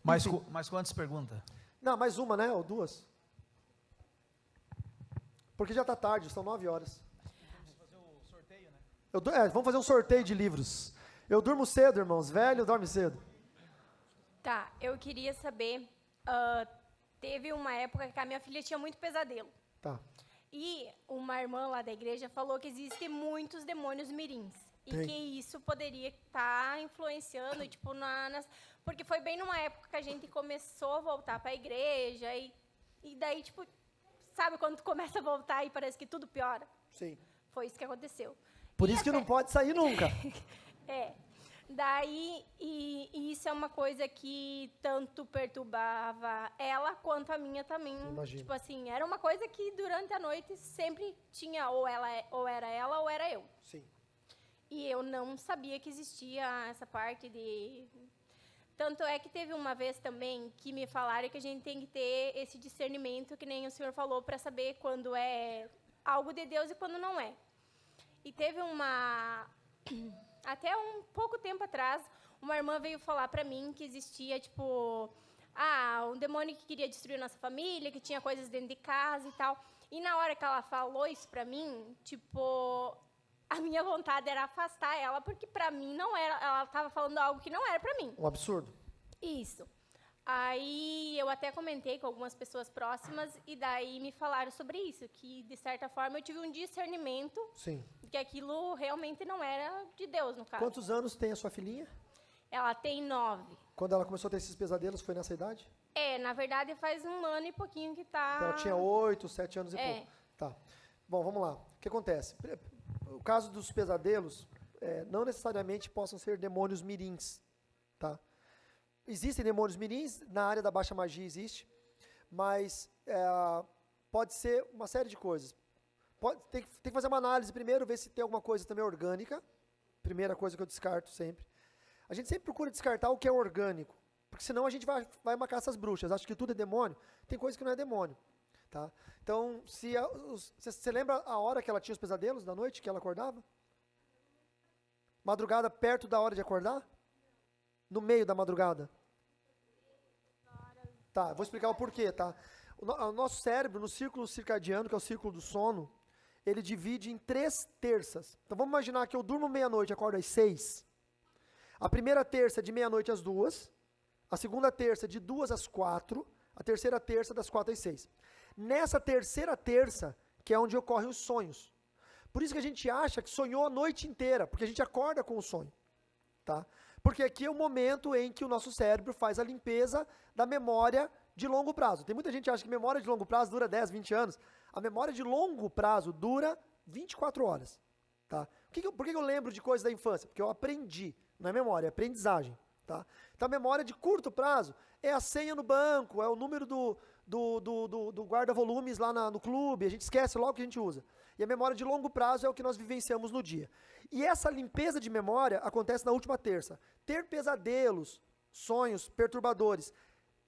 Mais quantas perguntas? Não, mais uma, né, ou duas? Porque já está tarde, são 9 horas. Vamos fazer o sorteio, né? Vamos fazer um sorteio de livros. Eu durmo cedo, irmãos, velho dorme cedo. Tá, eu queria saber, teve uma época que a minha filha tinha muito pesadelo. Tá. E uma irmã lá da igreja falou que existem muitos demônios mirins. E Tem. que isso poderia estar influenciando, tipo, porque foi bem numa época que a gente começou a voltar para a igreja. E daí, tipo, sabe quando tu começa a voltar e parece que tudo piora? Sim. Foi isso que aconteceu. Por E isso que até- não pode sair nunca. Daí, e isso é uma coisa que tanto perturbava ela quanto a minha também. Imagino. Tipo assim, era uma coisa que durante a noite sempre tinha ou era ela ou era eu. Sim. E eu não sabia que existia essa parte de... Tanto é que teve uma vez também que me falaram que a gente tem que ter esse discernimento, que nem o senhor falou, para saber quando é algo de Deus e quando não é. E teve até um pouco tempo atrás, uma irmã veio falar para mim que existia, tipo, um demônio que queria destruir nossa família, que tinha coisas dentro de casa e tal. E na hora que ela falou isso para mim, tipo, a minha vontade era afastar ela, porque para mim não era, ela estava falando algo que não era para mim. Um absurdo. Isso. Aí eu até comentei com algumas pessoas próximas e daí me falaram sobre isso, que de certa forma eu tive um discernimento Sim. que aquilo realmente não era de Deus, no caso. Quantos anos tem a sua filhinha? Ela tem 9. Quando ela começou a ter esses pesadelos, foi nessa idade? Na verdade faz 1 ano e pouquinho que tá... Então, ela tinha 8, 7 anos e pouco. Tá. Bom, vamos lá. O que acontece? O caso dos pesadelos, não necessariamente possam ser demônios mirins, tá? Existem demônios mirins, na área da baixa magia existe, mas pode ser uma série de coisas. Tem que fazer uma análise primeiro, ver se tem alguma coisa também orgânica, primeira coisa que eu descarto sempre. A gente sempre procura descartar o que é orgânico, porque senão a gente vai uma caça às bruxas, acha que tudo é demônio, tem coisa que não é demônio. Tá? Então, você lembra a hora que ela tinha os pesadelos da noite, que ela acordava? Madrugada perto da hora de acordar? No meio da madrugada? Tá, vou explicar o porquê, tá? O nosso cérebro, no círculo circadiano, que é o círculo do sono, ele divide em 3 terças. Então, vamos imaginar que eu durmo meia-noite e acordo às 6. A primeira terça de meia-noite às 2, a segunda terça de 2 às 4, a terceira terça das 4 às 6. Nessa terceira terça, que é onde ocorrem os sonhos. Por isso que a gente acha que sonhou a noite inteira, porque a gente acorda com o sonho. Tá? Porque aqui é o momento em que o nosso cérebro faz a limpeza da memória de longo prazo. Tem muita gente que acha que memória de longo prazo dura 10, 20 anos. A memória de longo prazo dura 24 horas. Tá? Por que eu lembro de coisas da infância? Porque eu aprendi. Não é memória, é aprendizagem. Tá? Então a memória de curto prazo é a senha no banco, é o número do guarda-volumes lá no clube, a gente esquece logo que a gente usa. E a memória de longo prazo é o que nós vivenciamos no dia. E essa limpeza de memória acontece na última terça. Ter pesadelos, sonhos perturbadores,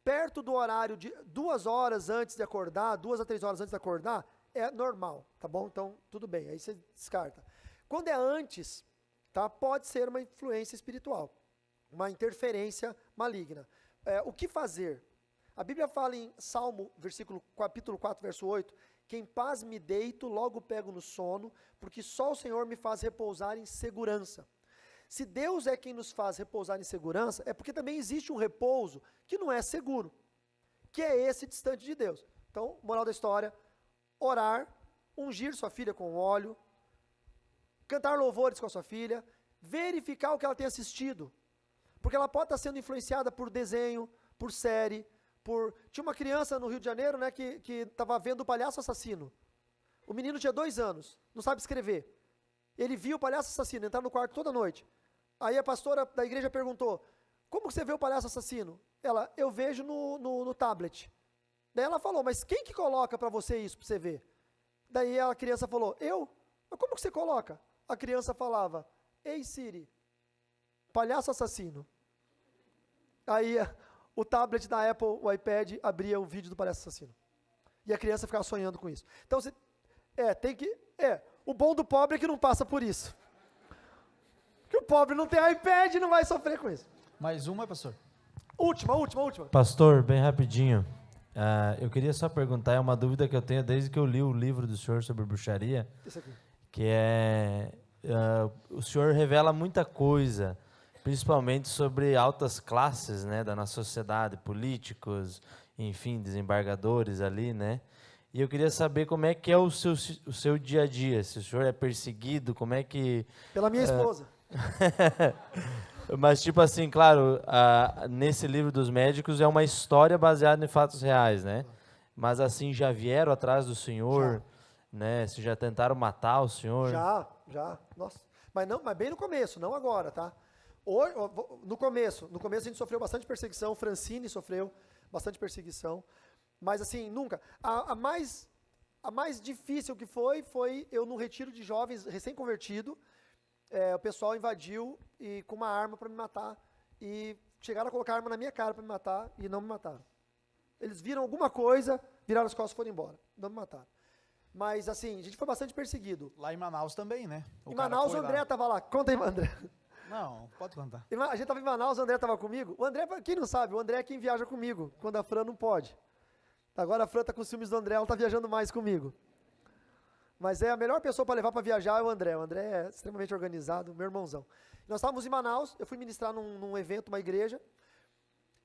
perto do horário de 2 horas antes de acordar, 2 a 3 horas antes de acordar, é normal, tá bom? Então, tudo bem, aí você descarta. Quando é antes, tá, pode ser uma influência espiritual, uma interferência maligna. O que fazer? A Bíblia fala em Salmo, capítulo 4, verso 8, que em paz me deito, logo pego no sono, porque só o Senhor me faz repousar em segurança. Se Deus é quem nos faz repousar em segurança, é porque também existe um repouso que não é seguro, que é esse distante de Deus. Então, moral da história, orar, ungir sua filha com óleo, cantar louvores com a sua filha, verificar o que ela tem assistido, porque ela pode estar sendo influenciada por desenho, por série, Tinha uma criança no Rio de Janeiro, né, que estava vendo o Palhaço Assassino. O menino tinha 2 anos, não sabe escrever. Ele viu o Palhaço Assassino entrar no quarto toda noite. Aí a pastora da igreja perguntou, como você vê o Palhaço Assassino? Ela, eu vejo no tablet. Daí ela falou, mas quem que coloca para você isso, para você ver? Daí a criança falou, eu? Mas como que você coloca? A criança falava, ei Siri, Palhaço Assassino. Aí o tablet da Apple, o iPad, abria o vídeo do Palhaço Assassino. E a criança ficava sonhando com isso. Então, o bom do pobre é que não passa por isso. Porque o pobre não tem iPad e não vai sofrer com isso. Mais uma, pastor? Última. Pastor, bem rapidinho. Eu queria só perguntar, é uma dúvida que eu tenho desde que eu li o livro do senhor sobre bruxaria, Esse aqui. que o senhor revela muita coisa, principalmente sobre altas classes, né, da nossa sociedade, políticos, enfim, desembargadores ali, né? E eu queria saber como é que é o seu dia a dia, se o senhor é perseguido, como é que... Pela minha esposa. Mas, tipo assim, claro, nesse livro dos médicos é uma história baseada em fatos reais, né? Mas, assim, já vieram atrás do senhor, né? Se já tentaram matar o senhor? Já. Nossa. Mas bem no começo, não agora, tá? No começo a gente sofreu bastante perseguição, Francine sofreu bastante perseguição, mas assim, nunca. A mais difícil que foi eu num retiro de jovens recém-convertido, o pessoal invadiu e com uma arma para me matar, e chegaram a colocar a arma na minha cara para me matar e não me mataram. Eles viram alguma coisa, viraram as costas e foram embora, não me mataram. Mas assim, a gente foi bastante perseguido. Lá em Manaus também, né? Em Manaus o André estava lá. Conta aí, André. Não, pode contar. A gente estava em Manaus, o André estava comigo. O André, quem não sabe, o André é quem viaja comigo, quando a Fran não pode. Agora a Fran está com ciúmes do André, ela está viajando mais comigo. Mas a melhor pessoa para levar para viajar é o André. O André é extremamente organizado, meu irmãozão. Nós estávamos em Manaus, eu fui ministrar num evento, uma igreja,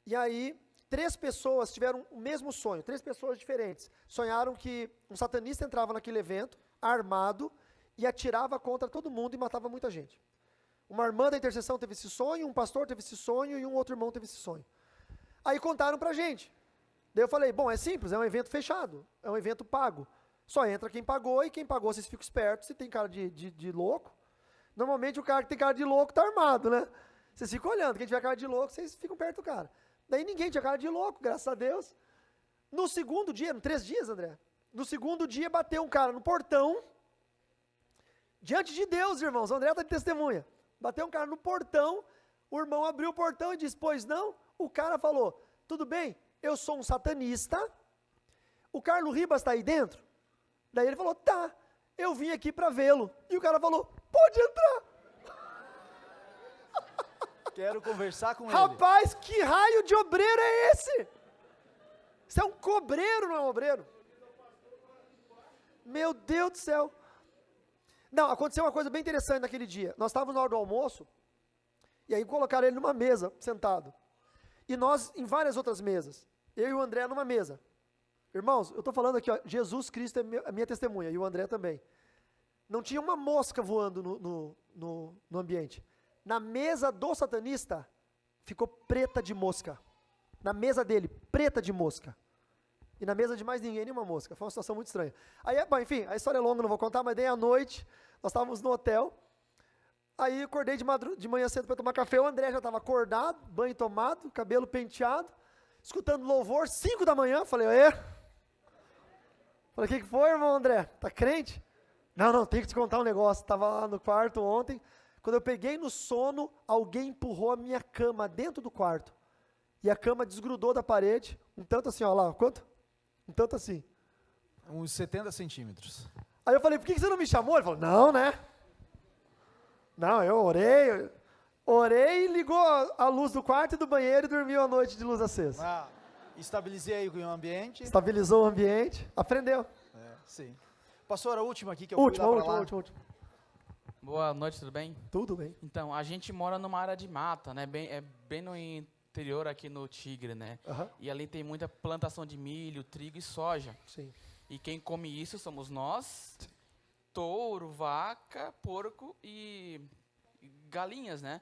e aí 3 pessoas tiveram o mesmo sonho, 3 pessoas diferentes. Sonharam que um satanista entrava naquele evento, armado, e atirava contra todo mundo e matava muita gente. Uma irmã da intercessão teve esse sonho, um pastor teve esse sonho e um outro irmão teve esse sonho. Aí contaram pra gente. Daí eu falei, bom, é simples, é um evento fechado, é um evento pago. Só entra quem pagou, e quem pagou vocês ficam espertos, se tem cara de louco. Normalmente o cara que tem cara de louco tá armado, né? Vocês ficam olhando, quem tiver cara de louco, vocês ficam perto do cara. Daí ninguém tinha cara de louco, graças a Deus. No segundo dia, 3 dias, André, no segundo dia bateu um cara no portão, diante de Deus, irmãos, o André está de testemunha. Bateu um cara no portão, o irmão abriu o portão e disse, pois não? O cara falou, tudo bem, eu sou um satanista, o Carlos Ribas está aí dentro? Daí ele falou, tá, eu vim aqui para vê-lo. E o cara falou, pode entrar. Quero conversar com ele. Rapaz, que raio de obreiro é esse? Isso é um cobreiro, não é um obreiro? Meu Deus do céu. Não, aconteceu uma coisa bem interessante naquele dia. Nós estávamos na hora do almoço, e aí colocaram ele numa mesa, sentado. E nós em várias outras mesas. Eu e o André numa mesa. Irmãos, eu estou falando aqui, ó, Jesus Cristo é a minha testemunha, e o André também. Não tinha uma mosca voando no ambiente. Na mesa do satanista, ficou preta de mosca. Na mesa dele, preta de mosca. E na mesa de mais ninguém, nenhuma mosca. Foi uma situação muito estranha. Aí, bom, enfim, a história é longa, não vou contar, mas daí à noite, nós estávamos no hotel. Aí eu acordei de manhã cedo para tomar café. O André já estava acordado, banho tomado, cabelo penteado, escutando louvor, 5 da manhã. Falei, o que foi, irmão André? Tá crente? Não, tem que te contar um negócio. Estava lá no quarto ontem. Quando eu peguei no sono, alguém empurrou a minha cama dentro do quarto. E a cama desgrudou da parede, um tanto assim, ó lá, quanto? Um tanto assim. Uns 70 centímetros. Aí eu falei, por que você não me chamou? Ele falou, não, né? Não, eu orei, ligou a luz do quarto e do banheiro e dormiu a noite de luz acesa. Estabilizei aí o ambiente. Estabilizou o ambiente, aprendeu. Sim. Pastor, a última aqui que eu fui lá pra lá. Última. Boa noite, tudo bem? Tudo bem. Então, a gente mora numa área de mata, né? Bem no interior aqui no Tigre, né? Uhum. E ali tem muita plantação de milho, trigo e soja. Sim. E quem come isso somos nós, touro, vaca, porco e galinhas, né?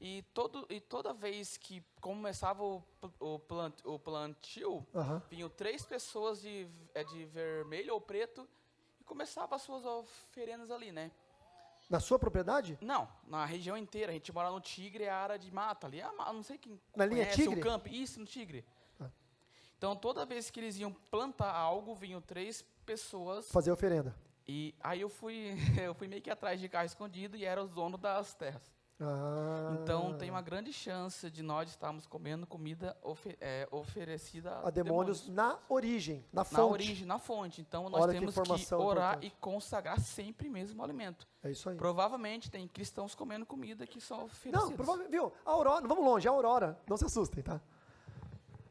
E toda vez que começava o plantio, vinham 3 pessoas de vermelho ou preto e começava as suas oferendas ali, né? Na sua propriedade? Não, na região inteira. A gente mora no Tigre, é a área de mata ali. Não sei quem Na linha conhece Tigre? o campo. Isso, no Tigre. Então, toda vez que eles iam plantar algo, vinham 3 pessoas. Fazer oferenda. E aí eu fui meio que atrás de carro escondido e era os donos das terras. Então, tem uma grande chance de nós estarmos comendo comida oferecida a demônios na origem, na fonte. Na origem, na fonte. Então, nós temos que orar importante. e consagrar sempre mesmo o alimento. É isso aí. Provavelmente tem cristãos comendo comida que são oferecidas. Não, provavelmente, viu? A Aurora, não vamos longe, a Aurora, não se assustem, tá?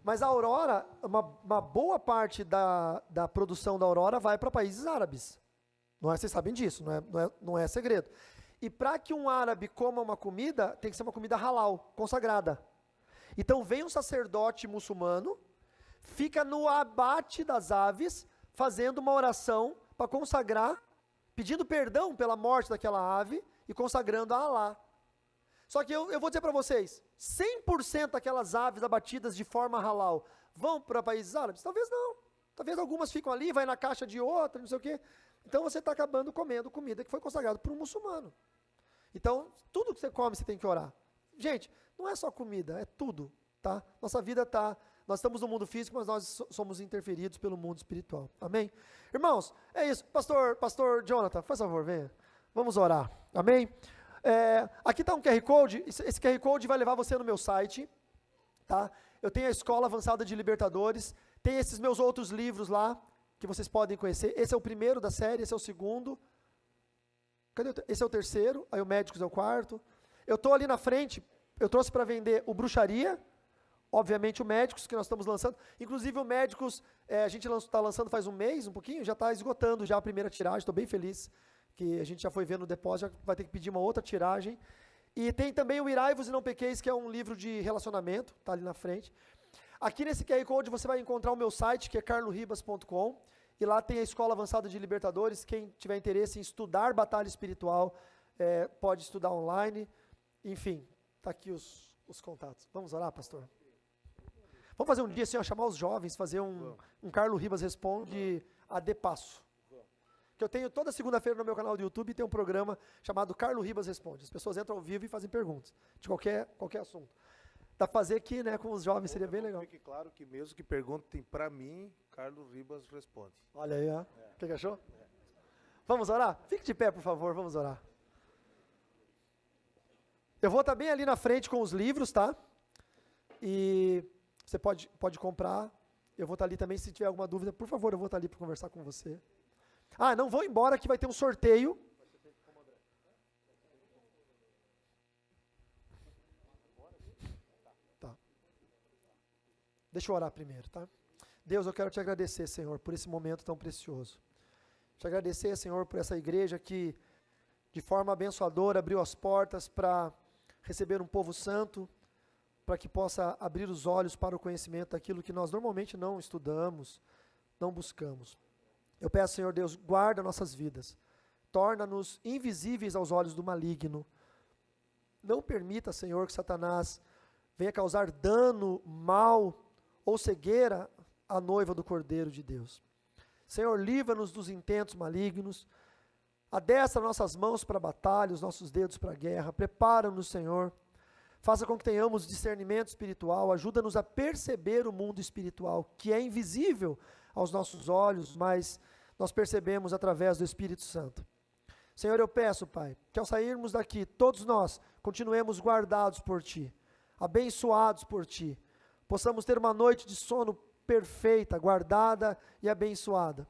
Mas a Aurora, uma boa parte da produção da Aurora vai para países árabes. Não é, vocês sabem disso, não é segredo. E para que um árabe coma uma comida, tem que ser uma comida halal, consagrada. Então vem um sacerdote muçulmano, fica no abate das aves, fazendo uma oração para consagrar, pedindo perdão pela morte daquela ave e consagrando a Alá. Só que eu vou dizer para vocês, 100% daquelas aves abatidas de forma halal vão para países árabes? Talvez não. Talvez algumas ficam ali, vai na caixa de outra, não sei o quê. Então você está acabando comendo comida que foi consagrada por um muçulmano. Então, tudo que você come, você tem que orar. Gente, não é só comida, é tudo, tá? Nossa vida tá... Nós estamos no mundo físico, mas nós somos interferidos pelo mundo espiritual. Amém? Irmãos, é isso. Pastor Jonathan, faz favor, venha. Vamos orar. Amém? Aqui está um QR Code. Esse QR Code vai levar você no meu site, tá? Eu tenho a Escola Avançada de Libertadores. Tem esses meus outros livros lá, que vocês podem conhecer. Esse é o primeiro da série, esse é o segundo. Esse é o terceiro, aí o Médicos é o quarto. Eu estou ali na frente, eu trouxe para vender o Bruxaria, obviamente o Médicos, que nós estamos lançando. Inclusive o Médicos, a gente está lançando faz um mês, um pouquinho, já está esgotando já a primeira tiragem, estou bem feliz, que a gente já foi vendo no depósito, já vai ter que pedir uma outra tiragem. E tem também o Irai-vos e Não Pequeis, que é um livro de relacionamento, está ali na frente. Aqui nesse QR Code você vai encontrar o meu site, que é carloribas.com, e lá tem a Escola Avançada de Libertadores. Quem tiver interesse em estudar batalha espiritual, pode estudar online. Enfim, está aqui os contatos. Vamos orar, pastor? Vamos fazer um dia assim, chamar os jovens, fazer um Carlo Ribas Responde a de passo. Que eu tenho toda segunda-feira no meu canal do YouTube, tem um programa chamado Carlo Ribas Responde. As pessoas entram ao vivo e fazem perguntas de qualquer assunto. Dá pra fazer aqui, né, com os jovens, seria bem legal. Fique claro que mesmo que perguntem para mim, Carlos Ribas responde. Olha aí, ó. O que achou? Vamos orar? Fique de pé, por favor, vamos orar. Eu vou estar bem ali na frente com os livros, tá? E você pode comprar. Eu vou estar ali também, se tiver alguma dúvida, por favor, eu vou estar ali para conversar com você. Não vou embora que vai ter um sorteio. Deixa eu orar primeiro, tá? Deus, eu quero te agradecer, Senhor, por esse momento tão precioso. Te agradecer, Senhor, por essa igreja que, de forma abençoadora, abriu as portas para receber um povo santo, para que possa abrir os olhos para o conhecimento daquilo que nós normalmente não estudamos, não buscamos. Eu peço, Senhor Deus, guarda nossas vidas. Torna-nos invisíveis aos olhos do maligno. Não permita, Senhor, que Satanás venha causar dano, mal ou cegueira à noiva do Cordeiro de Deus. Senhor, livra-nos dos intentos malignos, adestra nossas mãos para a batalha, os nossos dedos para a guerra, prepara-nos, Senhor, faça com que tenhamos discernimento espiritual, ajuda-nos a perceber o mundo espiritual, que é invisível aos nossos olhos, mas nós percebemos através do Espírito Santo. Senhor, eu peço, Pai, que ao sairmos daqui, todos nós continuemos guardados por Ti, abençoados por Ti, possamos ter uma noite de sono perfeita, guardada e abençoada.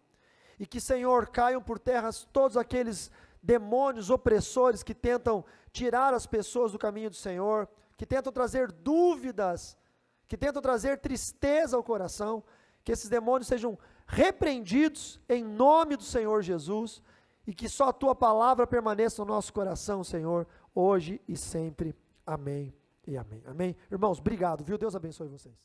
E que, Senhor, caiam por terra todos aqueles demônios opressores que tentam tirar as pessoas do caminho do Senhor, que tentam trazer dúvidas, que tentam trazer tristeza ao coração, que esses demônios sejam repreendidos em nome do Senhor Jesus, e que só a Tua palavra permaneça no nosso coração, Senhor, hoje e sempre. Amém e amém. Amém? Irmãos, obrigado, viu? Deus abençoe vocês.